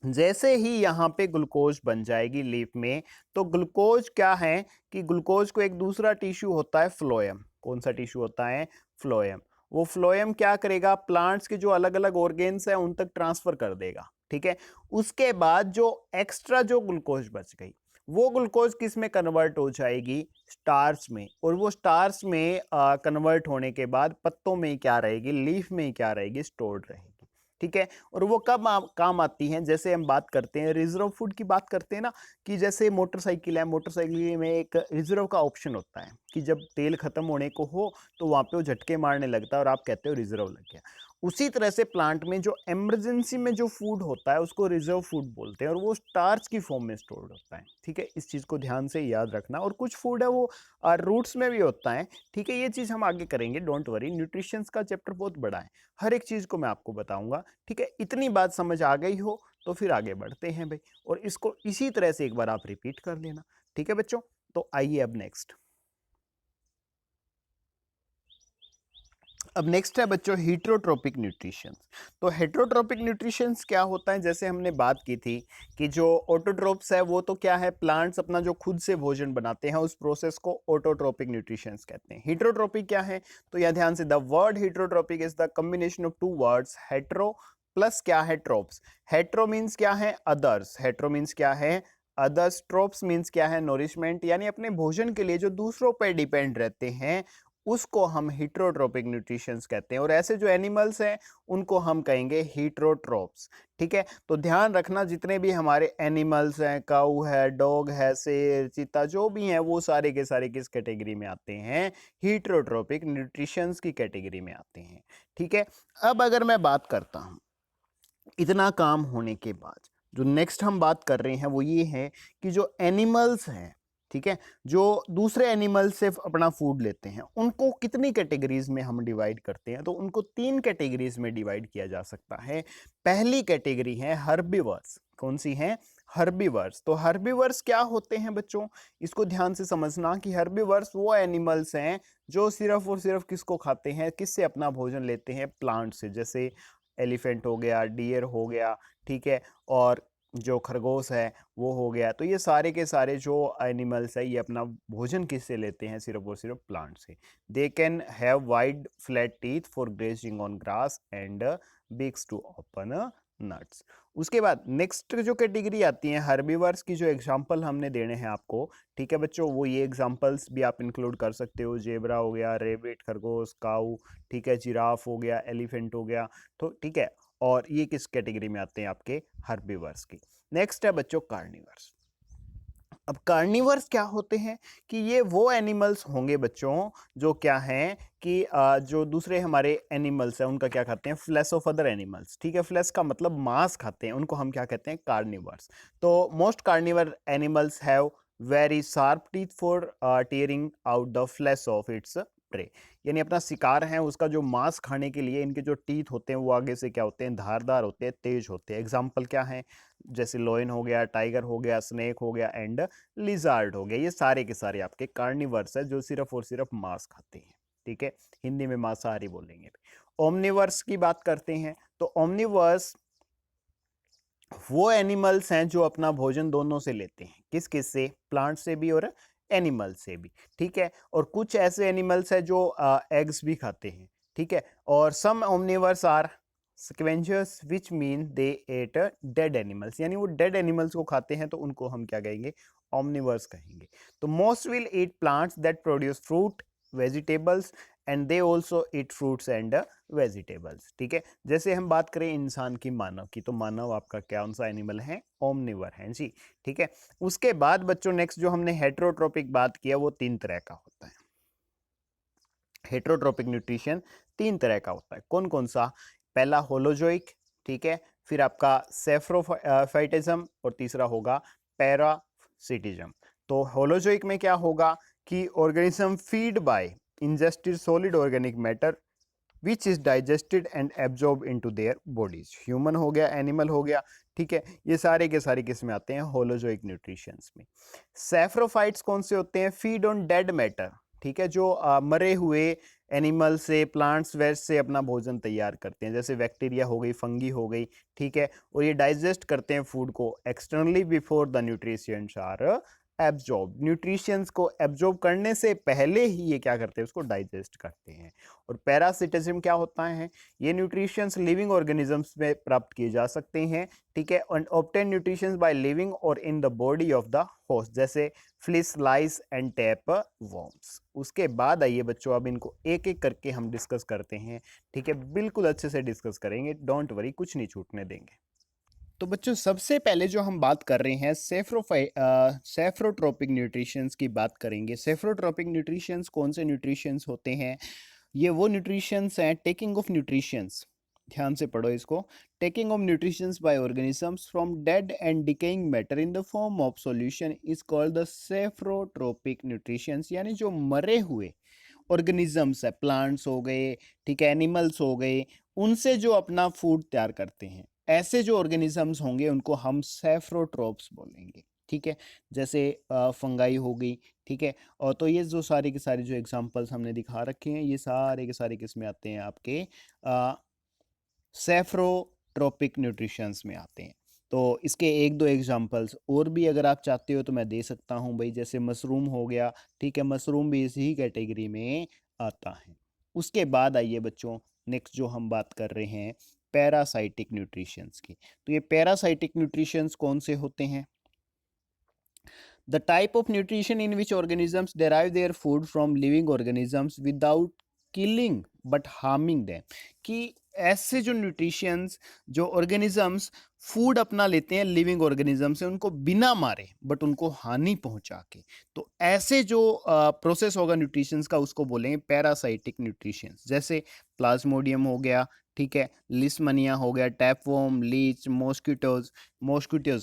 जैसे ही यहाँ पे ग्लूकोज बन जाएगी लीफ में, तो ग्लूकोज क्या है कि ग्लूकोज को एक दूसरा टिश्यू होता है फ्लोएम। कौन सा टिश्यू होता है, फ्लोएम। वो फ्लोएम क्या करेगा, प्लांट्स के जो अलग अलग ऑर्गेन्स है उन तक ट्रांसफर कर देगा। ठीक है, उसके बाद जो एक्स्ट्रा जो ग्लूकोज बच गई वो ग्लूकोज किस में कन्वर्ट हो जाएगी, स्टार्च में। और वो स्टार्च में कन्वर्ट होने के बाद पत्तों में ही क्या रहेगी, लीफ में ही क्या रहेगी, स्टोर्ड रहेगी। ठीक है, और वो कब काम आती हैं, जैसे हम बात करते हैं रिजर्व फूड की बात करते हैं ना, कि जैसे मोटरसाइकिल है, मोटरसाइकिल में एक रिजर्व का ऑप्शन होता है कि जब तेल खत्म होने को हो तो वहां पे वो झटके मारने लगता है और आप कहते हो रिजर्व लग गया। उसी तरह से प्लांट में जो इमरजेंसी में जो फूड होता है उसको रिजर्व फूड बोलते हैं, और वो स्टार्च की फॉर्म में स्टोर्ड होता है। ठीक है, इस चीज को ध्यान से याद रखना। और कुछ फूड है वो रूट्स में भी होता है। ठीक है, ये चीज हम आगे करेंगे, डोंट वरी। न्यूट्रिशंस का चैप्टर बहुत बड़ा है, हर एक चीज को मैं आपको बताऊंगा। ठीक है, इतनी बात समझ आ गई हो तो फिर आगे बढ़ते हैं भाई, और इसको इसी तरह से एक बार आप रिपीट कर लेना। ठीक है बच्चों, तो आइए अब नेक्स्ट। अब नेक्स्ट है बच्चों हेटरोट्रोपिक न्यूट्रिशंस। तो हेटरोट्रोपिक न्यूट्रिशंस क्या होता है, जैसे हमने बात की थी कि जो ऑटोट्रोप्स है वो तो क्या है, प्लांट्स अपना जो खुद से भोजन बनाते हैं उस प्रोसेस को ऑटोट्रोपिक न्यूट्रिशंस कहते हैं। हेटरोट्रोपिक क्या है, तो यह ध्यान से, the word heterotrophic is the combination of two words, hetero plus क्या है, ट्रोप्स। हेट्रो मीन्स क्या है, अदर्स। हेट्रो मीन्स क्या है, अदर्स। ट्रोप्स मीन्स क्या है, नोरिशमेंट, यानी अपने भोजन के लिए जो दूसरों पर डिपेंड रहते हैं उसको हम हीट्रोट्रोपिक न्यूट्रिशंस कहते हैं। और ऐसे जो एनिमल्स हैं उनको हम कहेंगे हीट्रोट्रोप्स। ठीक है, तो ध्यान रखना जितने भी हमारे एनिमल्स हैं, काऊ है, डॉग है, शेर, चीता, जो भी हैं वो सारे के सारे किस कैटेगरी में आते हैं, हीट्रोट्रोपिक न्यूट्रिशंस की कैटेगरी में आते हैं। ठीक है, अब अगर मैं बात करता हूं, इतना काम होने के बाद जो नेक्स्ट हम बात कर रहे हैं वो ये है कि जो एनिमल्स हैं, ठीक है, जो दूसरे एनिमल से अपना फूड लेते हैं उनको कितनी कैटेगरीज में हम डिवाइड करते हैं, तो उनको 3 कैटेगरीज में डिवाइड किया जा सकता है। पहली कैटेगरी है हर्बीवर्स। कौन सी है, हर्बीवर्स। तो हर्बीवर्स क्या होते हैं बच्चों, इसको ध्यान से समझना कि हर्बीवर्स वो एनिमल्स हैं जो सिर्फ और सिर्फ किसको खाते हैं, किससे अपना भोजन लेते हैं, प्लांट से। जैसे एलिफेंट हो गया, डियर हो गया, ठीक है, और जो खरगोश है वो हो गया। तो ये सारे के सारे जो एनिमल्स है ये अपना भोजन किससे लेते हैं, सिर्फ और सिर्फ प्लांट से। They can have wide flat teeth for grazing on grass and beaks to open nuts. उसके बाद नेक्स्ट जो कैटेगरी आती है हर्बीवर्स की, जो एग्जांपल हमने देने हैं आपको, ठीक है बच्चों, वो ये एग्जांपल्स भी आप इंक्लूड कर सकते हो। जेब्रा हो गया, रेबिट, खरगोश, काऊ, ठीक है, जिराफ हो गया, एलिफेंट हो गया। तो ठीक है, और ये किस कैटेगरी में आते हैं, आपके हर्बीवर्स की। नेक्स्ट है बच्चों कार्निवर्स। अब कार्निवर्स क्या होते हैं कि ये वो एनिमल्स होंगे बच्चों जो क्या हैं कि जो दूसरे हमारे एनिमल्स हैं उनका क्या खाते हैं, फ्लैश ऑफ अदर एनिमल्स, ठीक है। फ्लैश का मतलब मांस खाते हैं, उनको हम क्या कहते हैं, कार्निवर्स। तो most carnivore animals have very sharp teeth for tearing out the flash of its prey, यानी अपना शिकार है उसका जो मांस खाने के लिए इनके जो टीथ होते हैं वो आगे से क्या होते हैं, धारदार होते हैं, तेज होते हैं। एग्जाम्पल क्या है, जैसे लॉयन हो गया, टाइगर हो गया, स्नेक हो गया एंड लिजार्ड हो गया। ये सारे के सारे आपके कार्निवर्स है जो सिर्फ और सिर्फ मांस खाते हैं, ठीक है। हिंदी में मांसाहारी बोलेंगे। ओमनिवर्स की बात करते हैं तो ओमनिवर्स वो एनिमल्स हैं जो अपना भोजन दोनों से लेते हैं, किस किस से, प्लांट से भी और एनिमल से भी, ठीक है। और कुछ ऐसे एनिमल्स हैं जो एग्स भी खाते हैं, ठीक है। और some omnivores are scavengers which mean they eat dead animals, यानी वो डेड एनिमल्स को खाते हैं तो उनको हम क्या कहेंगे, ओमनिवर्स कहेंगे। तो most will eat plants that produce fruit vegetables and they also eat fruits and vegetables, ठीक है। जैसे हम बात करें इंसान की, मानव की, तो मानव आपका कौन सा एनिमल है, ओमनिवर है जी, ठीक है। उसके बाद बच्चों नेक्स्ट जो हमने हेट्रोट्रोपिक बात किया वो 3 तरह का होता है। हेट्रोट्रोपिक न्यूट्रिशन 3 तरह का होता है, कौन कौन सा, पहला होलोजोइक, ठीक है, फिर आपका सेफ्रोफाइटिज्म और तीसरा होगा पैरासिटिज्म। तो होलोजोइक में क्या होगा कि organism feed by ingested solid organic matter which is digested and absorb into their bodies, human हो गया, एनिमल हो गया, ठीक है। ये सारे के सारे किस में आते हैं, होलोजोइक न्यूट्रिशंस में। सैफ्रोफाइट्स कौन से होते हैं, फीड ऑन डेड मैटर, ठीक है, जो मरे हुए एनिमल से, प्लांट्स वेस्ट से अपना भोजन तैयार करते हैं, जैसे बैक्टीरिया हो गई, फंगी हो गई, ठीक है। और ये डाइजेस्ट करते हैं फूड को externally before the nutritions are absorb, nutritions को एब्जॉर्ब करने से पहले ही ये क्या करते हैं, उसको डाइजेस्ट करते हैं। और पैरासिटिज्म क्या होता है, ये न्यूट्रिशंस लिविंग ऑर्गेनिजम्स में प्राप्त किए जा सकते हैं, ठीक है। और ऑब्टेन न्यूट्रिशंस बाय लिविंग और in the body of the host, जैसे fleas, lice and tapeworms. उसके बाद आइए बच्चों अब इनको एक एक करके हम डिस्कस करते हैं, ठीक है, बिल्कुल अच्छे से डिस्कस करेंगे, डोंट वरी, कुछ नहीं छूटने देंगे। तो बच्चों सबसे पहले जो हम बात कर रहे हैं सेफ्रोट्रोपिक न्यूट्रिशंस की बात करेंगे। सेफ्रोट्रोपिक न्यूट्रिशंस कौन से न्यूट्रिशंस होते हैं, ये वो न्यूट्रिशंस हैं, टेकिंग ऑफ न्यूट्रिशंस, ध्यान से पढ़ो इसको, taking of nutritions by organisms from dead and decaying matter in the form of solution is called the saprotrophic nutritions, यानी जो मरे हुए ऑर्गेनिजम्स है, प्लांट्स हो गए, ठीक है, एनिमल्स हो गए, उनसे जो अपना फूड तैयार करते हैं, ऐसे जो ऑर्गेनिजम्स होंगे उनको हम सेफ्रोट्रोप्स बोलेंगे, ठीक है। जैसे फंगाई हो गई, ठीक है। और तो ये जो सारे के सारे जो एग्जांपल्स हमने दिखा रखे हैं ये सारे के सारे किस में आते हैं, आपके सेफ्रोट्रोपिक न्यूट्रिशंस में आते हैं। तो इसके एक दो एग्जांपल्स और भी अगर आप चाहते हो तो मैं दे सकता हूं भाई, जैसे मशरूम हो गया, ठीक है, मशरूम भी इसी कैटेगरी में आता है। उसके बाद आइए बच्चों नेक्स्ट जो हम बात कर रहे हैं पैरासाइटिक न्यूट्रिशंस की। तो ये पैरासाइटिक न्यूट्रिशंस कौन से होते हैं, the type of nutrition in which organisms derive their food from living organisms without killing but harming them, कि ऐसे जो न्यूट्रिशंस, जो ऑर्गेनिजम्स फूड अपना लेते हैं लिविंग ऑर्गेनिज्म से, उनको बिना मारे बट उनको हानि पहुंचा के, तो ऐसे जो प्रोसेस होगा न्यूट्रिशंस का उसको बोलेंगे पैरासाइटिक न्यूट्रिशंस। जैसे प्लाज्मोडियम हो गया, ठीक है, लिस्मनिया हो गया, टैपवॉर्म, लीच, मॉस्किटोज।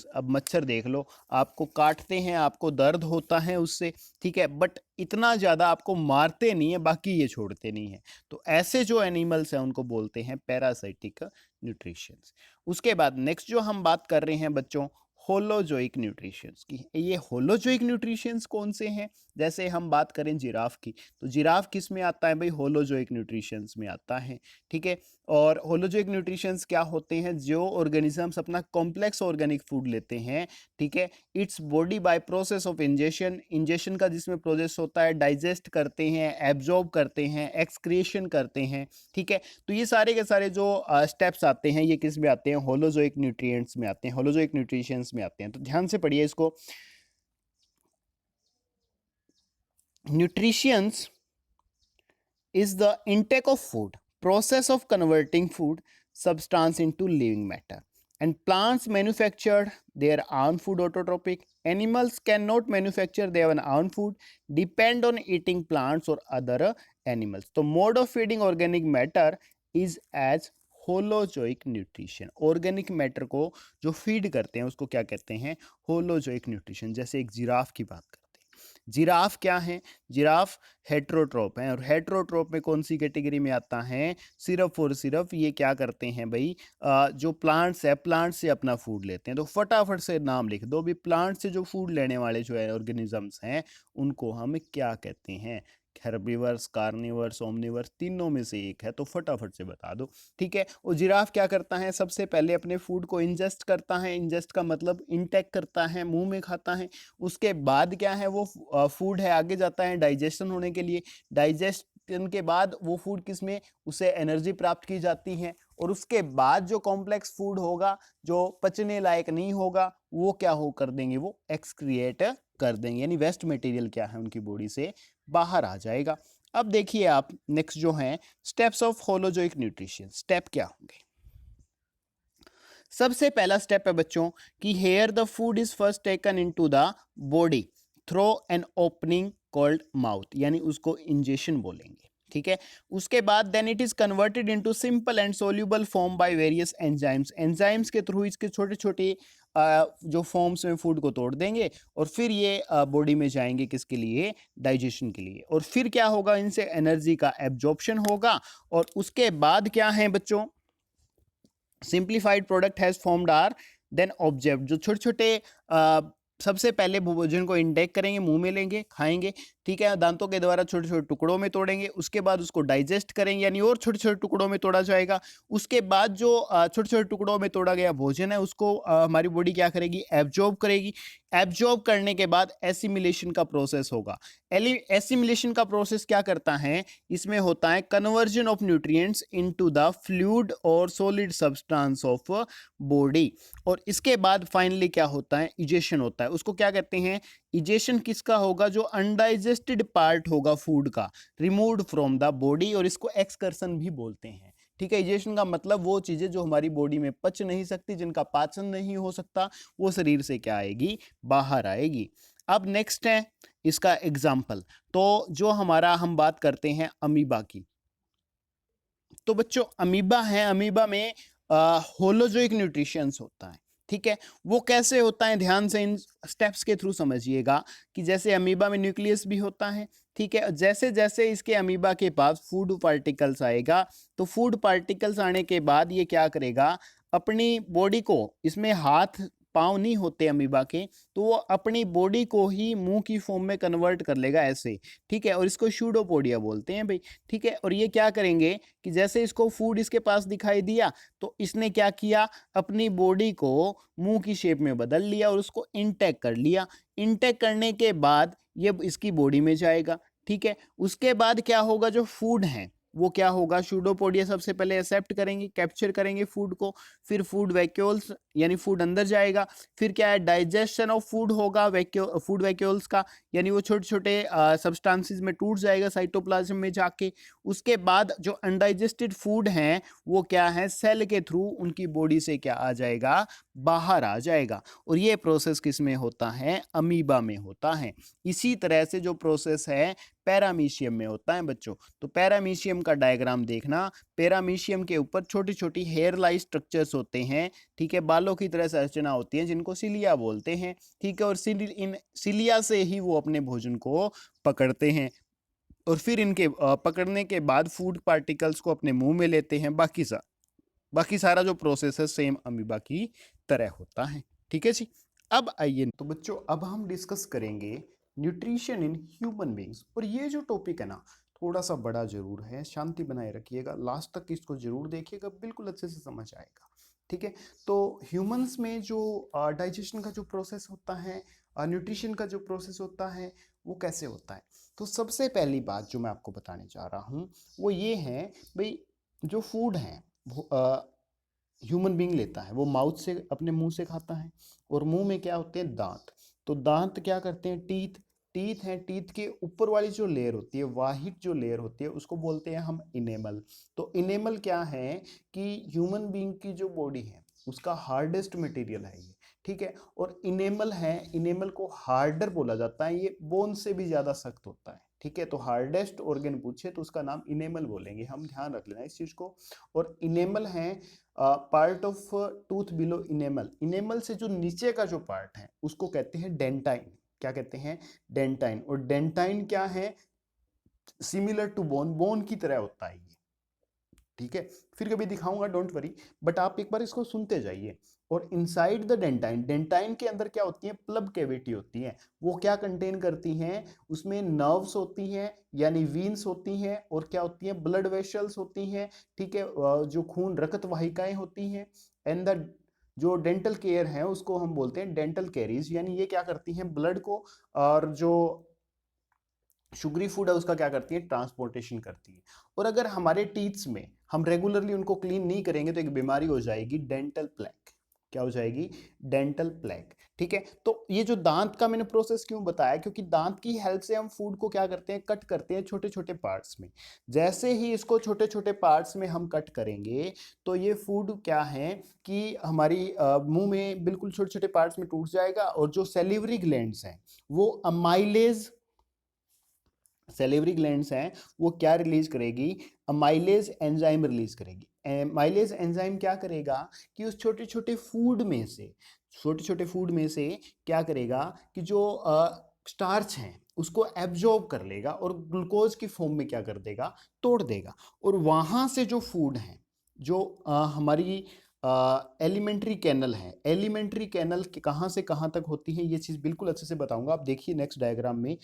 अब मच्छर देख लो, आपको काटते हैं, आपको दर्द होता है उससे, ठीक है, बट इतना ज़्यादा आपको मारते नहीं है, बाकी ये छोड़ते नहीं है। तो ऐसे जो एनिमल्स हैं उनको बोलते हैं पैरासाइटिक न्यूट्रिशंस। उसके बाद नेक्स्ट जो हम बात कर रहे हैं बच्चों होलोजोइक न्यूट्रिशंस की। ये होलोजोइक न्यूट्रिशंस कौन से हैं, जैसे हम बात करें जिराफ की, तो जिराफ किस में आता है भाई, होलोजोइक न्यूट्रिशंस में आता है, ठीक है। और होलोजोइक न्यूट्रिशंस क्या होते हैं, जो ऑर्गेनिजम्स अपना कॉम्प्लेक्स ऑर्गेनिक फूड लेते हैं, ठीक है, its body by process of ingestion का जिसमें प्रोसेस होता है, डाइजेस्ट करते हैं, एब्जॉर्ब करते हैं, एक्सक्रीशन करते हैं, ठीक है। तो ये सारे के सारे जो स्टेप्स आते हैं ये किस में आते हैं, होलोजोइक न्यूट्रिएंट्स में आते हैं, होलोजोइक न्यूट्रिशंस में आते हैं। तो ध्यान से पढ़िए इसको, nutritions is the intake of food, process of converting food substance into living matter, and plants manufactured their own food autotrophic Animals cannot manufacture their own food, depend on eating plants or other animals. तो mode of feeding organic matter is as holozoic nutrition. Organic matter को जो feed करते हैं उसको क्या कहते हैं? Holozoic nutrition. जैसे एक जिराफ की बात करते हैं, जिराफ क्या है? जिराफ हेट्रोट्रोप है, और हेट्रोट्रोप में कौन सी कैटेगरी में आता है? सिर्फ और सिर्फ ये क्या करते हैं भाई, जो प्लांट्स है, प्लांट से अपना फूड लेते हैं। तो फटाफट से नाम लिख दो भी, प्लांट से जो फूड लेने वाले जो है ऑर्गेनिजम्स हैं उनको हम क्या कहते हैं? हेर्बिवर्स, कार्निवर्स, ओमनिवर्स, तीनों में से एक है, तो फटाफट से बता दो। ठीक है, वो जिराफ क्या करता है? सबसे पहले अपने फूड को इंजेस्ट करता है, इंजेस्ट का मतलब इनटेक करता है, मुंह में खाता है। उसके बाद क्या है, वो फूड है आगे जाता है डाइजेशन होने के लिए। डाइजेशन के बाद वो फूड किस में, उसे एनर्जी प्राप्त की जाती है, और उसके बाद जो कॉम्प्लेक्स फूड होगा, जो पचने लायक नहीं होगा, वो क्या हो कर देंगे? वो एक्सक्रिएट कर देंगे, यानी वेस्ट मटेरियल क्या है उनकी बॉडी से बाहर आ जाएगा। अब देखिए आप नेक्स्ट जो है steps of holozoic nutrition. Step क्या होंगे? सबसे पहला स्टेप है बच्चों कि here the food is first taken into the body through an opening called mouth, यानी उसको इंजेक्शन बोलेंगे। ठीक है, उसके बाद then it is converted into simple and soluble form by various enzymes. Enzymes के थ्रू इसके छोटे छोटे जो फॉर्म्स में फूड को तोड़ देंगे, और फिर ये बॉडी में जाएंगे किसके लिए? डाइजेशन के लिए। और फिर क्या होगा? इनसे एनर्जी का एब्जॉर्प्शन होगा, और उसके बाद क्या है बच्चों? Simplified product has formed are then object. जो छोटे छोटे सबसे पहले भोजन को इंटेक करेंगे, मुंह में लेंगे, खाएंगे, ठीक है, दांतों के द्वारा छोटे छोटे टुकड़ों में तोड़ेंगे, उसके बाद उसको डाइजेस्ट करेंगे, यानी और छोटे छोटे टुकड़ों में तोड़ा जाएगा। उसके बाद जो छोटे छोटे टुकड़ों में तोड़ा गया भोजन है उसको हमारी बॉडी क्या करेगी? एब्जॉर्ब करेगी। एब्जॉर्ब करने के बाद एसिमिलेशन का प्रोसेस होगा। एसिमिलेशन का प्रोसेस क्या करता है? इसमें होता है conversion of nutrients into the fluid और सॉलिड सब्सटेंस ऑफ बॉडी। और इसके बाद फाइनली क्या होता है? इजेशन होता है। उसको क्या कहते हैं? इजेशन किसका होगा? जो अनडाइजेस्टेड पार्ट होगा फूड का, रिमूव्ड फ्रॉम द बॉडी, और इसको एक्सकर्सन भी बोलते हैं। ठीक है, इजेशन का मतलब वो चीजें जो हमारी बॉडी में पच नहीं सकती, जिनका पाचन नहीं हो सकता, वो शरीर से क्या आएगी? बाहर आएगी। अब नेक्स्ट है इसका एग्जाम्पल। तो जो हमारा हम बात करते हैं अमीबा की, तो बच्चों अमीबा है, अमीबा में होलोजोइक न्यूट्रिशंस होता है। ठीक है, वो कैसे होता है? ध्यान से इन स्टेप्स के थ्रू समझिएगा कि जैसे अमीबा में न्यूक्लियस भी होता है, ठीक है, जैसे जैसे इसके अमीबा के पास फूड पार्टिकल्स आएगा, तो फूड पार्टिकल्स आने के बाद ये क्या करेगा? अपनी बॉडी को, इसमें हाथ पाँव नहीं होते अमीबा के, तो वो अपनी बॉडी को ही मुंह की फॉर्म में कन्वर्ट कर लेगा ऐसे। ठीक है, और इसको सूडोपोडिया बोलते हैं भाई। ठीक है, और ये क्या करेंगे कि जैसे इसको फूड इसके पास दिखाई दिया, तो इसने क्या किया? अपनी बॉडी को मुंह की शेप में बदल लिया और उसको इंटेक कर लिया। इंटेक करने के बाद ये इसकी बॉडी में जाएगा। ठीक है, उसके बाद क्या होगा? जो फूड है वो क्या होगा? सूडोपोडिया सबसे पहले एक्सेप्ट करेंगे, कैप्चर करेंगे फूड को, फिर फूड वैक्यूल्स यानी फूड अंदर जाएगा, फिर क्या है? डाइजेशन ऑफ फूड होगा फूड वैक्यूल्स का, यानी वो छोटे छोटे सब्सटेंसेस में टूट जाएगा साइटोप्लाज्म में जाके। उसके बाद जो अनडाइजेस्टेड फूड हैं वो क्या है? सेल के थ्रू उनकी बॉडी से क्या आ जाएगा? बाहर आ जाएगा। और ये प्रोसेस किस में होता है? अमीबा में होता है। इसी तरह से जो प्रोसेस है पैरामीशियम में होता है बच्चों। तो पैरामीशियम का डायग्राम देखना, पैरामीशियम के ऊपर छोटी छोटी हेयर लाइक स्ट्रक्चर्स होते हैं। ठीक है, बालों की तरह संरचना होती है जिनको सिलिया बोलते हैं। ठीक है, और इन सिलिया से ही वो अपने भोजन को पकड़ते हैं, और फिर इनके पकड़ने के बाद फूड पार्टिकल्स को अपने मुंह में लेते हैं। बाकी सारा जो प्रोसेस है सेम अमीबा की तरह होता है। ठीक है जी, अब आइए तो बच्चों अब हम डिस्कस करेंगे न्यूट्रिशन इन ह्यूमन बींग्स। और ये जो टॉपिक है ना थोड़ा सा बड़ा जरूर है, शांति बनाए रखिएगा, लास्ट तक इसको जरूर देखिएगा, बिल्कुल अच्छे से समझ आएगा। ठीक है, तो ह्यूमंस में जो डाइजेशन का जो प्रोसेस होता है, न्यूट्रिशन का जो प्रोसेस होता है, वो कैसे होता है? तो सबसे पहली बात जो मैं आपको बताने जा रहा हूँ वो ये है भाई, जो फूड है ह्यूमन बींग लेता है वो माउथ से, अपने मुंह से खाता है, और मुंह में क्या होते हैं? दांत। तो दांत क्या करते हैं? टीथ। टीथ है, टीथ के ऊपर वाली जो लेयर होती है, वाहिट जो लेयर होती है, उसको बोलते हैं हम इनेमल। तो इनेमल क्या है कि ह्यूमन बींग की जो बॉडी है उसका हार्डेस्ट मटेरियल है ये। ठीक है। और इनेमल है, इनेमल को हार्डर बोला जाता है, ये बोन से भी ज्यादा सख्त होता है, ठीक है। तो हार्डेस्ट ऑर्गन पूछे तो उसका नाम इनेमल बोलेंगे, हम ध्यान रख लेना इस चीज को। और इनेमल है part of tooth below enamel, enamel से जो नीचे का जो पार्ट है उसको कहते हैं डेंटाइन। क्या कहते हैं? डेंटाइन। और डेंटाइन क्या है? सिमिलर टू बोन, बोन की तरह होता है ये, ठीक है। फिर कभी दिखाऊंगा, डोंट वरी, बट आप एक बार इसको सुनते जाइए। और इनसाइड द डेंटाइन, डेंटाइन के अंदर क्या होती है? प्लब कैविटी होती है। वो क्या कंटेन करती हैं? उसमें नर्व्स होती हैं, यानी वीन्स होती हैं, और क्या होती हैं? ब्लड वेसल्स होती हैं, ठीक है। जो खून रक्त वाहिकाएं होती हैं। एंड द जो डेंटल केयर है उसको हम बोलते हैं डेंटल कैरीज, यानी ये क्या करती हैं? ब्लड को और जो शुगरी फूड है उसका क्या करती है? ट्रांसपोर्टेशन करती है। और अगर हमारे टीथ्स में हम रेगुलरली उनको क्लीन नहीं करेंगे तो एक बीमारी हो जाएगी, डेंटल प्लेक। क्या हो जाएगी? डेंटल प्लेक, ठीक है। तो ये जो दांत का मैंने प्रोसेस क्यों बताया, क्योंकि दांत की हेल्प से हम फूड को क्या करते हैं? कट करते हैं छोटे छोटे पार्ट्स में। जैसे ही इसको छोटे छोटे पार्ट्स में हम कट करेंगे तो ये फूड क्या है कि हमारी मुंह में बिल्कुल छोटे छोटे पार्ट्स में टूट जाएगा। और जो सेलिवरी ग्लैंड्स हैं वो अमाइलेज, सेलेवरी ग्लैंड्स हैं वो क्या रिलीज करेगी? अमाइलेज एंजाइम रिलीज करेगी। अमाइलेज एंजाइम क्या करेगा कि उस छोटे छोटे फूड में से, छोटे छोटे फूड में से क्या करेगा कि जो स्टार्च हैं उसको एब्जॉर्ब कर लेगा और ग्लूकोज की फॉर्म में क्या कर देगा? तोड़ देगा। और वहां से जो फूड है, जो हमारी एलिमेंट्री कैनल है, एलिमेंट्री कैनल कहाँ से कहाँ तक होती है ये चीज़ बिल्कुल अच्छे से बताऊंगा। आप देखिए नेक्स्ट डायग्राम में,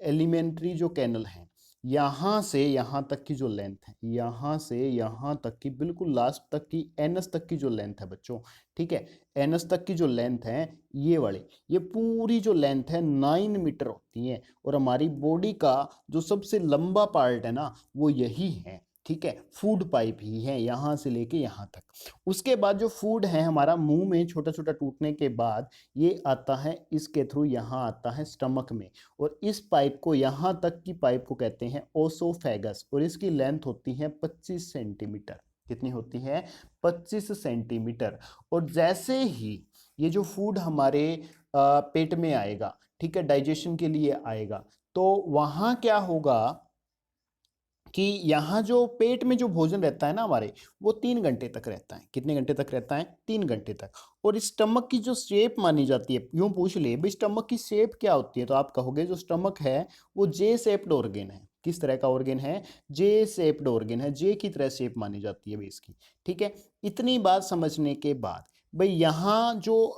एलिमेंट्री जो कैनल है, यहाँ से यहाँ तक की जो लेंथ है, यहाँ से यहाँ तक की बिल्कुल लास्ट तक की एनस तक की जो लेंथ है बच्चों, ठीक है, एनस तक की जो लेंथ है ये वाली, ये पूरी जो लेंथ है 9 मीटर होती है। और हमारी बॉडी का जो सबसे लंबा पार्ट है ना वो यही है, ठीक है। फूड पाइप ही है यहाँ से लेके यहाँ तक। उसके बाद जो फूड है हमारा मुंह में छोटा छोटा टूटने के बाद ये आता है इसके थ्रू, यहाँ आता है स्टमक में। और इस पाइप को, यहाँ तक की पाइप को कहते हैं ओसोफेगस। और इसकी लेंथ होती है 25 सेंटीमीटर। कितनी होती है? 25 सेंटीमीटर। और जैसे ही ये जो फूड हमारे पेट में आएगा, ठीक है, डाइजेशन के लिए आएगा, तो वहाँ क्या होगा कि यहाँ जो पेट में जो भोजन रहता है ना हमारे, वो 3 घंटे तक रहता है। कितने घंटे तक रहता है? 3 घंटे तक। और इस स्टमक की जो शेप मानी जाती है, यूं पूछ ले भाई स्टमक की शेप क्या होती है, तो आप कहोगे जो स्टमक है वो जे शेप्ड ऑर्गन है। किस तरह का ऑर्गन है? जे शेप्ड ऑर्गन है, जे की तरह शेप मानी जाती है भाई इसकी, ठीक है। इतनी बात समझने के बाद भाई यहाँ जो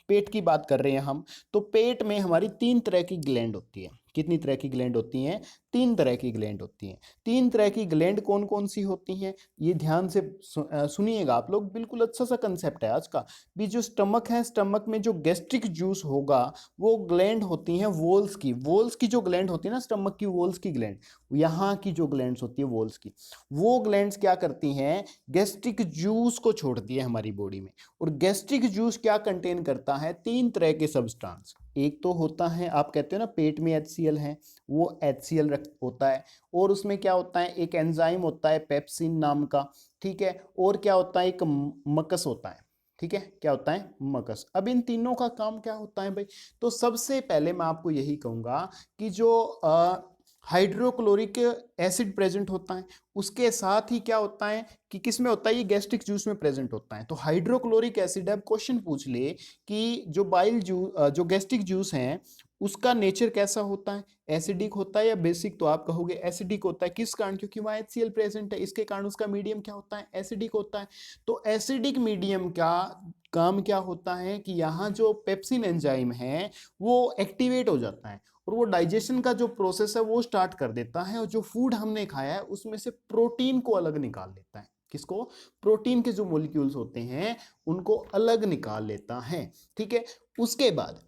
पेट की बात कर रहे हैं हम, तो पेट में हमारी 3 तरह की ग्लैंड होती है। कितनी तरह की ग्लैंड होती हैं? 3 तरह की ग्लैंड होती हैं। 3 तरह की ग्लैंड कौन कौन सी होती हैं ये ध्यान से सुनिएगा आप लोग, बिल्कुल अच्छा सा कंसेप्ट है आज का भी। जो स्टमक है, स्टमक में जो गैस्ट्रिक जूस होगा वो ग्लैंड होती हैं वॉल्स की। वॉल्स की जो ग्लैंड होती है ना, स्टमक की वॉल्स की ग्लैंड, यहाँ की जो ग्लैंड्स होती है वॉल्स की, वो ग्लैंड्स क्या करती हैं? गैस्ट्रिक जूस को छोड़ती है हमारी बॉडी में। और गैस्ट्रिक जूस क्या कंटेन करता है? 3 तरह के सब्सटेंस। एक तो होता है, आप कहते हो ना पेट में HCl है, वो HCl होता है। और उसमें क्या होता है? एक एंजाइम होता है पेप्सिन नाम का, ठीक है। और क्या होता है? एक मकस होता है, ठीक है। क्या होता है? मकस। अब इन तीनों का काम क्या होता है भाई? तो सबसे पहले मैं आपको यही कहूंगा कि जो हाइड्रोक्लोरिक एसिड प्रेजेंट होता है, उसके साथ ही क्या होता है कि किस में होता है? ये गैस्ट्रिक जूस में प्रेजेंट होता है। तो हाइड्रोक्लोरिक एसिड, अब क्वेश्चन पूछ ले कि जो बाइल जूस, जो गैस्ट्रिक जूस है उसका नेचर कैसा होता है? एसिडिक होता है या बेसिक? तो आप कहोगे एसिडिक होता है। किस कारण? क्योंकि वहाँ HCl प्रेजेंट है, इसके कारण उसका मीडियम क्या होता है? एसिडिक होता है। तो एसिडिक मीडियम का काम क्या होता है कि यहाँ जो पेप्सिन एंजाइम है वो एक्टिवेट हो जाता है और वो डाइजेशन का जो प्रोसेस है वो स्टार्ट कर देता है। और जो फूड हमने खाया है उसमें से प्रोटीन को अलग निकाल लेता है। किसको? प्रोटीन के जो मॉलिक्यूल्स होते हैं उनको अलग निकाल लेता है, ठीक है। उसके बाद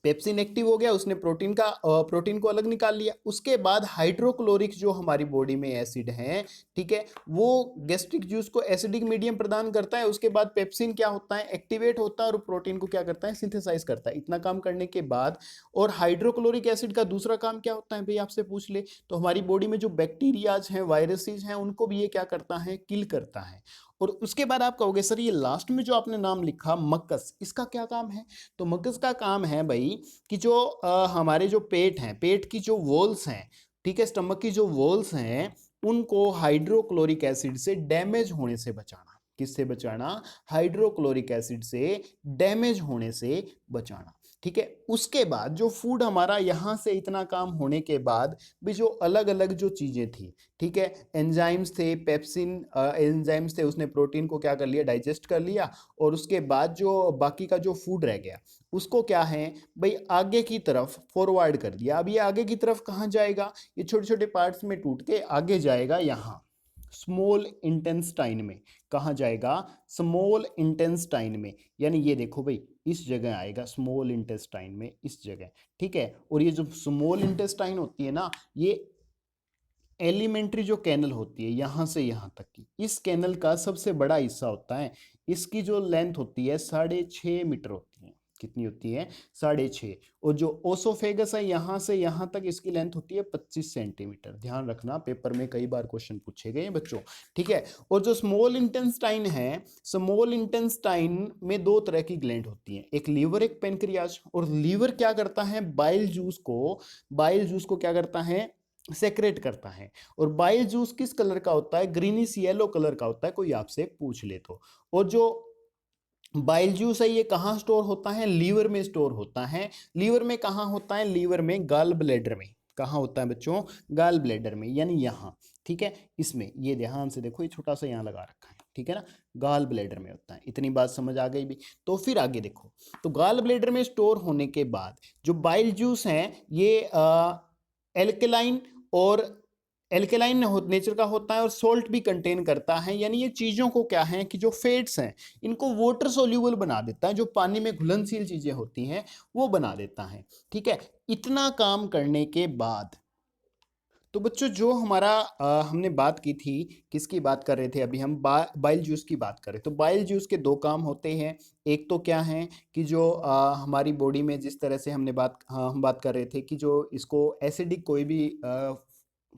पेप्सिन एक्टिव हो गया, उसने प्रोटीन को अलग निकाल लिया। उसके बाद हाइड्रोक्लोरिक जो हमारी बॉडी में एसिड है, ठीक है, वो गैस्ट्रिक जूस को एसिडिक मीडियम प्रदान करता है। उसके बाद पेप्सिन क्या होता है? एक्टिवेट होता है और प्रोटीन को क्या करता है? सिंथेसाइज करता है। इतना काम करने के बाद, और हाइड्रोक्लोरिक एसिड का दूसरा काम क्या होता है भाई आपसे पूछ ले, तो हमारी बॉडी में जो बैक्टीरियाज हैं, वायरसेस हैं, उनको भी ये क्या करता है? किल करता है। और उसके बाद आप कहोगे सर ये लास्ट में जो आपने नाम लिखा मक्कस, इसका क्या काम है? तो मक्कस का काम है भाई कि जो हमारे जो पेट हैं, पेट की जो वॉल्स हैं, ठीक है, स्टमक की जो वॉल्स हैं, उनको हाइड्रोक्लोरिक एसिड से डैमेज होने से बचाना। किससे बचाना? हाइड्रोक्लोरिक एसिड से डैमेज होने से बचाना। ठीक है, उसके बाद जो फूड हमारा यहाँ से इतना काम होने के बाद भी जो अलग अलग जो चीज़ें थी, ठीक है, एंजाइम्स थे, पेप्सिन एंजाइम्स थे, उसने प्रोटीन को क्या कर लिया? डाइजेस्ट कर लिया। और उसके बाद जो बाकी का जो फूड रह गया उसको क्या है भाई, आगे की तरफ फॉरवर्ड कर दिया। अब ये आगे की तरफ कहाँ जाएगा? ये छोटे छोटे पार्ट्स में टूट के आगे जाएगा यहाँ स्मॉल इंटेस्टाइन में। कहाँ जाएगा? स्मॉल इंटेस्टाइन में। यानी ये देखो भाई, इस जगह आएगा स्मॉल इंटेस्टाइन में, इस जगह। ठीक है, और ये जो स्मॉल इंटेस्टाइन होती है ना, ये एलिमेंट्री जो कैनल होती है यहाँ से यहाँ तक की, इस कैनल का सबसे बड़ा हिस्सा होता है। इसकी जो लेंथ होती है 6.5 मीटर होती है। कितनी होती है? 6.5। और जो ओसोफेगस है यहाँ से यहाँ तक, इसकी लेंथ होती है 25 सेंटीमीटर। ध्यान रखना, पेपर में कई बार क्वेश्चन पूछे गए हैं बच्चों। ठीक है, और जो स्मॉल इंटेस्टाइन है, स्मॉल इंटेस्टाइन में दो तरह की ग्लैंड होती हैं, एक लीवर एक पेनक्रियाज। और लीवर क्या करता है? बाइल जूस को क्या करता है? सेक्रेट करता है। और बाइल जूस किस कलर का होता है? ग्रीनिश येलो कलर का होता है, कोई आपसे पूछ ले तो। और जो बाइल जूस है ये कहाँ स्टोर होता है? लीवर में स्टोर होता है। लीवर में कहाँ होता है? लीवर में गाल ब्लैडर में। कहाँ होता है बच्चों? गाल ब्लैडर में, यानी यहाँ। ठीक है, इसमें ये ध्यान से देखो, ये छोटा सा यहाँ लगा रखा है, ठीक है ना, गाल ब्लैडर में होता है। इतनी बात समझ आ गई भी? तो फिर आगे देखो, तो गाल ब्लैडर में स्टोर होने के बाद जो बाइल जूस है ये एल्केलाइन और एल्केलाइन नेचर का होता है और सोल्ट भी कंटेन करता है। यानी ये चीज़ों को क्या है कि जो फेट्स हैं इनको वाटर सोल्यूबल बना देता है, जो पानी में घुलनशील चीज़ें होती हैं वो बना देता है। ठीक है, इतना काम करने के बाद तो बच्चों जो हमारा हमने बात की थी, किसकी बात कर रहे थे अभी हम? बाइल जूस की बात कर रहे। तो बाइल जूस के दो काम होते हैं। एक तो क्या है कि जो हमारी बॉडी में जिस तरह से हम बात कर रहे थे कि जो इसको एसिडिक कोई भी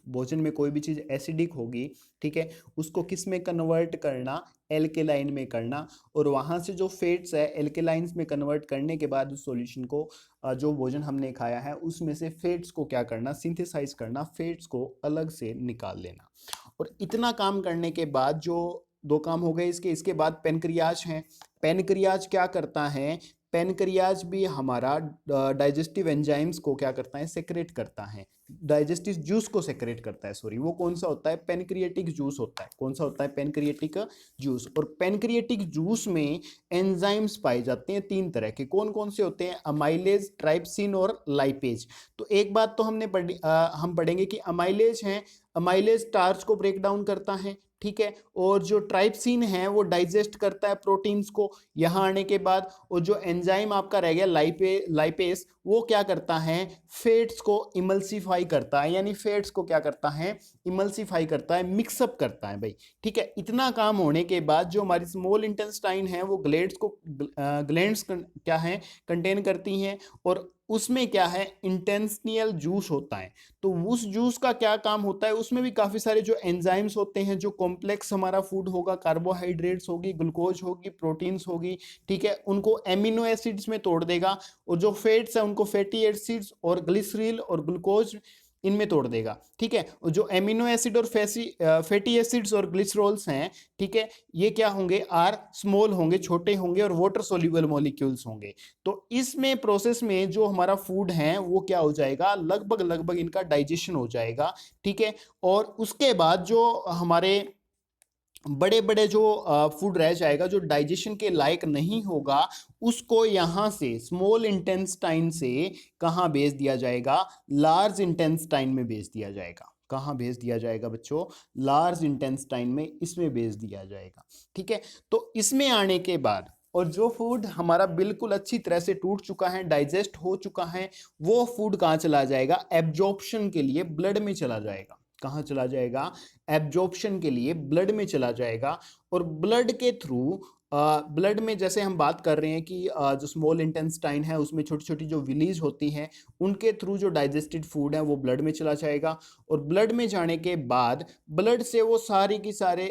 भोजन में कोई भी चीज़ एसिडिक होगी, ठीक है, उसको किस में कन्वर्ट करना? एल्केलाइन में करना। और वहाँ से जो फेट्स है एल्केलाइंस में कन्वर्ट करने के बाद उस सॉल्यूशन को जो भोजन हमने खाया है उसमें से फेट्स को क्या करना? सिंथेसाइज करना, फेट्स को अलग से निकाल लेना। और इतना काम करने के बाद जो दो काम हो गए इसके बाद पेनक्रियाज है। पेनक्रियाज क्या करता है? पेनक्रियाज भी हमारा डाइजेस्टिव एंजाइम्स को क्या करता है? सेक्रेट करता है, डाइजेस्टिव जूस को सेक्रेट करता है। सॉरी, वो कौन सा होता है? पेनक्रिएटिक जूस होता है। कौन सा होता है? Pancreatic juice. और पेनक्रिएटिक जूस में एंजाइम्स पाए जाते हैं तीन तरह के। कौन कौन से होते हैं? अमाइलेज, ट्राइप्सिन और लाइपेज। तो एक बात तो हम पढ़ेंगे कि अमाइलेज है, अमाइलेज स्टार्च को ब्रेक डाउन करता है, ठीक है, और जो ट्राइप्सिन है वो डाइजेस्ट करता है प्रोटीन्स को यहाँ आने के बाद। और जो एंजाइम आपका रह गया लाइपेस, वो क्या करता है? फेट्स को इमल्सिफाई करता है। यानी फेट्स को क्या करता है? इमल्सिफाई करता है, मिक्सअप करता है भाई। ठीक है, इतना काम होने के बाद जो हमारी स्मॉल इंटेस्टाइन है वो ग्लैंड्स क्या है? कंटेन करती हैं। और उसमें क्या है? इंटेस्टिनल जूस होता है। तो उस जूस का क्या काम होता है? उसमें भी काफी सारे जो एंजाइम्स होते हैं, जो कॉम्प्लेक्स हमारा फूड होगा, कार्बोहाइड्रेट्स होगी, ग्लूकोज होगी, प्रोटीन्स होगी, ठीक है, उनको एमिनो एसिड्स में तोड़ देगा। और जो फैट्स है उनको फैटी एसिड्स और ग्लिसरील और ग्लूकोज इनमें तोड़ देगा। ठीक है, और जो एमिनो एसिड और फैटी एसिड्स और ग्लिसरॉल्स हैं, ठीक है, ये क्या होंगे? आर स्मॉल होंगे, छोटे होंगे और वाटर सोल्यूबल मॉलिक्यूल्स होंगे। तो इसमें प्रोसेस में जो हमारा फूड है वो क्या हो जाएगा? लगभग इनका डाइजेशन हो जाएगा। ठीक है, और उसके बाद जो हमारे बड़े बड़े जो फूड रह जाएगा, जो डाइजेशन के लायक नहीं होगा, उसको यहाँ से स्मॉल इंटेस्टाइन से कहाँ भेज दिया जाएगा? लार्ज इंटेस्टाइन में भेज दिया जाएगा। कहाँ भेज दिया जाएगा बच्चों? लार्ज इंटेस्टाइन में, इसमें भेज दिया जाएगा। ठीक है, तो इसमें आने के बाद और जो फूड हमारा बिल्कुल अच्छी तरह से टूट चुका है, डाइजेस्ट हो चुका है, वो फूड कहाँ चला जाएगा? एब्जॉर्प्शन के लिए ब्लड में चला जाएगा। कहाँ चला जाएगा? एब्जॉर्प्शन के लिए ब्लड में चला जाएगा। और ब्लड के थ्रू ब्लड में जैसे हम बात कर रहे हैं कि जो स्मॉल इंटेस्टाइन है उसमें छोटी छोटी जो विलीज होती हैं, उनके थ्रू जो डाइजेस्टेड फूड है वो ब्लड में चला जाएगा, और ब्लड में जाने के बाद ब्लड से वो सारी की सारे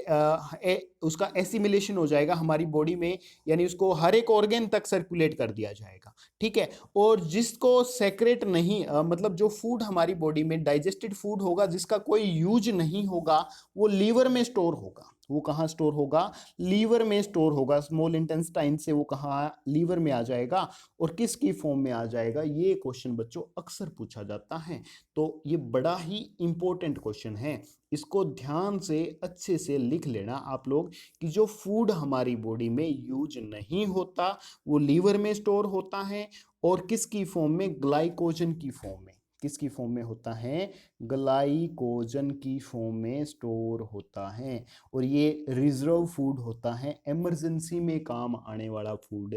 उसका एसिमिलेशन हो जाएगा हमारी बॉडी में, यानी उसको हर एक ऑर्गन तक सर्कुलेट कर दिया जाएगा। ठीक है, और जिसको सेक्रेट नहीं मतलब जो फूड हमारी बॉडी में डाइजेस्टेड फूड होगा जिसका कोई यूज नहीं होगा, वो लीवर में स्टोर होगा। वो कहाँ स्टोर होगा? लीवर में स्टोर होगा। स्मॉल इंटेस्टाइन से वो कहाँ? लीवर में आ जाएगा। और किसकी फॉर्म में आ जाएगा? ये क्वेश्चन बच्चों अक्सर पूछा जाता है, तो ये बड़ा ही इंपॉर्टेंट क्वेश्चन है। इसको ध्यान से अच्छे से लिख लेना आप लोग कि जो फूड हमारी बॉडी में यूज नहीं होता वो लीवर में स्टोर होता है, और किसकी फॉर्म में? ग्लाइकोजन की फॉर्म में। किसकी फॉर्म में होता है? ग्लाइकोजन की फॉर्म में स्टोर होता है, और ये रिजर्व फूड होता है, इमरजेंसी में काम आने वाला फूड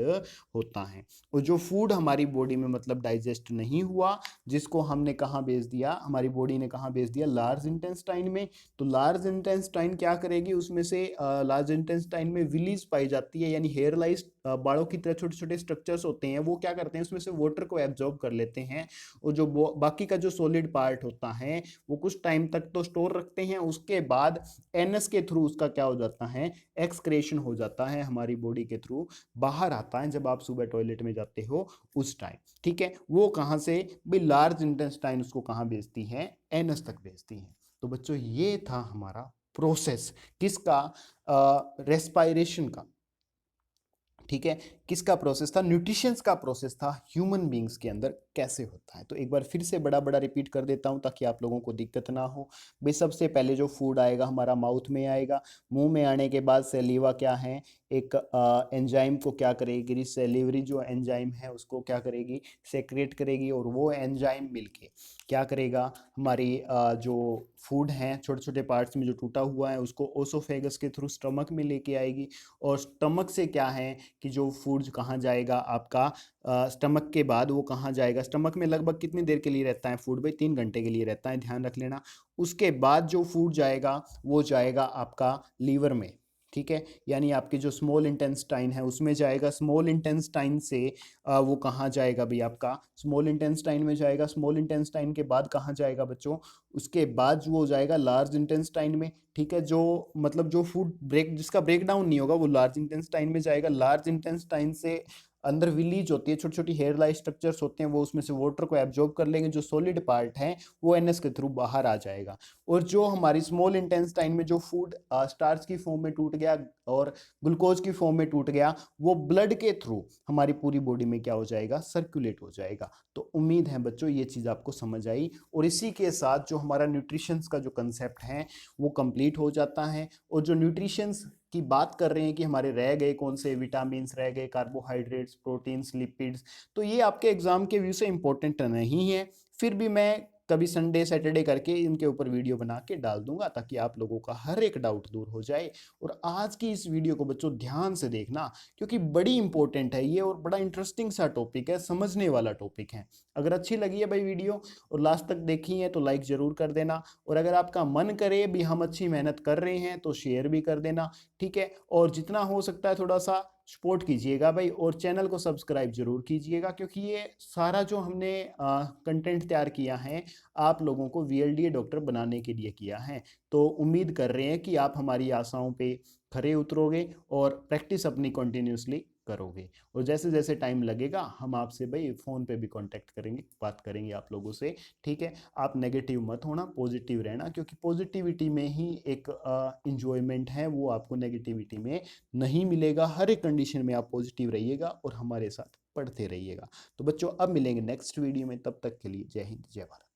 होता है। और जो फूड हमारी बॉडी में मतलब डाइजेस्ट नहीं हुआ, जिसको हमने कहाँ भेज दिया? हमारी बॉडी ने कहाँ भेज दिया? लार्ज इंटेस्टाइन में। तो लार्ज इंटेस्टाइन क्या करेगी? उसमें से लार्ज इंटेस्टाइन में विलीज पाई जाती है, यानी हेयर लाइस बालों की तरह छोटे छोटे स्ट्रक्चर्स होते हैं, वो क्या करते हैं? उसमें से वाटर को एब्जॉर्ब कर लेते हैं, और जो बाकी का जो सॉलिड पार्ट होता है वो कुछ टाइम तक तो स्टोर रखते हैं। उसके बाद एनएस के थ्रू उसका क्या हो जाता है? एक्सक्रेशन हो जाता है, हमारी बॉडी के थ्रू बाहर आता है जब आप सुबह टॉयलेट में जाते हो उस टाइम। ठीक है, वो कहाँ से? भी लार्ज इंटेस्टाइन उसको कहाँ भेजती है? एनएस तक भेजती है। तो बच्चों ये था हमारा प्रोसेस, किसका? रेस्पायरेशन का। ठीक है, किसका प्रोसेस था? न्यूट्रिशंस का प्रोसेस था ह्यूमन बींग्स के अंदर कैसे होता है। तो एक बार फिर से बड़ा बड़ा रिपीट कर देता हूं ताकि आप लोगों को दिक्कत ना हो। भाई सबसे पहले जो फूड आएगा हमारा माउथ में आएगा, मुंह में आने के बाद सलीवा क्या है? एक एंजाइम को क्या करेगी? सेलिवरी जो एंजाइम है उसको क्या करेगी? सेक्रेट करेगी, और वो एंजाइम मिलके क्या करेगा? हमारी जो फूड है छोटे छोटे पार्ट्स में जो टूटा हुआ है उसको ओसोफेगस के थ्रू स्टमक में लेके आएगी, और स्टमक से क्या है कि जो फूड कहाँ जाएगा आपका? स्टमक के बाद वो कहाँ जाएगा? स्टमक में लगभग कितनी देर के लिए रहता है फूड? भाई 3 घंटे के लिए रहता है, ध्यान रख लेना। उसके बाद जो फूड जाएगा वो जाएगा आपका लीवर में। ठीक है, यानी आपकी जो स्मॉल इंटेस्टाइन है उसमें जाएगा। स्मॉल इंटेस्टाइन से वो कहाँ जाएगा भाई? आपका स्मॉल इंटेस्टाइन में जाएगा। स्मॉल इंटेस्टाइन के बाद कहाँ जाएगा बच्चों? उसके बाद वो जाएगा लार्ज इंटेस्टाइन में। ठीक है, जो मतलब जो फूड ब्रेक जिसका ब्रेक डाउन नहीं होगा वो लार्ज इंटेस्टाइन में जाएगा। लार्ज इंटेस्टाइन से अंदर विलीज होती है, छोटी छोटी हेयर लाइक स्ट्रक्चर्स होते हैं, वो उसमें से वाटर को एब्जॉर्ब कर लेंगे, जो सॉलिड पार्ट है वो एनएस के थ्रू बाहर आ जाएगा। और जो हमारी स्मॉल इंटेस्टाइन में जो फूड स्टार्च की फॉर्म में टूट गया और ग्लूकोज की फॉर्म में टूट गया, वो ब्लड के थ्रू हमारी पूरी बॉडी में क्या हो जाएगा? सर्कुलेट हो जाएगा। तो उम्मीद है बच्चों ये चीज़ आपको समझ आई, और इसी के साथ जो हमारा न्यूट्रिशंस का जो कंसेप्ट है वो कंप्लीट हो जाता है। और जो न्यूट्रिशंस की बात कर रहे हैं कि हमारे रह गए कौन से विटामिन रह गए, कार्बोहाइड्रेट्स, प्रोटीन्स, लिपिड्स, तो ये आपके एग्जाम के व्यू से इंपॉर्टेंट नहीं है, फिर भी मैं कभी संडे सैटरडे करके इनके ऊपर वीडियो बना के डाल दूंगा ताकि आप लोगों का हर एक डाउट दूर हो जाए। और आज की इस वीडियो को बच्चों ध्यान से देखना क्योंकि बड़ी इंपॉर्टेंट है ये, और बड़ा इंटरेस्टिंग सा टॉपिक है, समझने वाला टॉपिक है। अगर अच्छी लगी है भाई वीडियो और लास्ट तक देखी है तो लाइक जरूर कर देना, और अगर आपका मन करे भी हम अच्छी मेहनत कर रहे हैं तो शेयर भी कर देना। ठीक है, और जितना हो सकता है थोड़ा सा सपोर्ट कीजिएगा भाई, और चैनल को सब्सक्राइब जरूर कीजिएगा क्योंकि ये सारा जो हमने कंटेंट तैयार किया है आप लोगों को वीएलडीए डॉक्टर बनाने के लिए किया है। तो उम्मीद कर रहे हैं कि आप हमारी आशाओं पे खरे उतरोगे और प्रैक्टिस अपनी कंटिन्यूसली करोगे, और जैसे जैसे टाइम लगेगा हम आपसे भाई फ़ोन पे भी कांटेक्ट करेंगे, बात करेंगे आप लोगों से। ठीक है, आप नेगेटिव मत होना, पॉजिटिव रहना, क्योंकि पॉजिटिविटी में ही एक इंजॉयमेंट है, वो आपको नेगेटिविटी में नहीं मिलेगा। हर एक कंडीशन में आप पॉजिटिव रहिएगा और हमारे साथ पढ़ते रहिएगा। तो बच्चों अब मिलेंगे नेक्स्ट वीडियो में, तब तक के लिए जय हिंद जय भारत।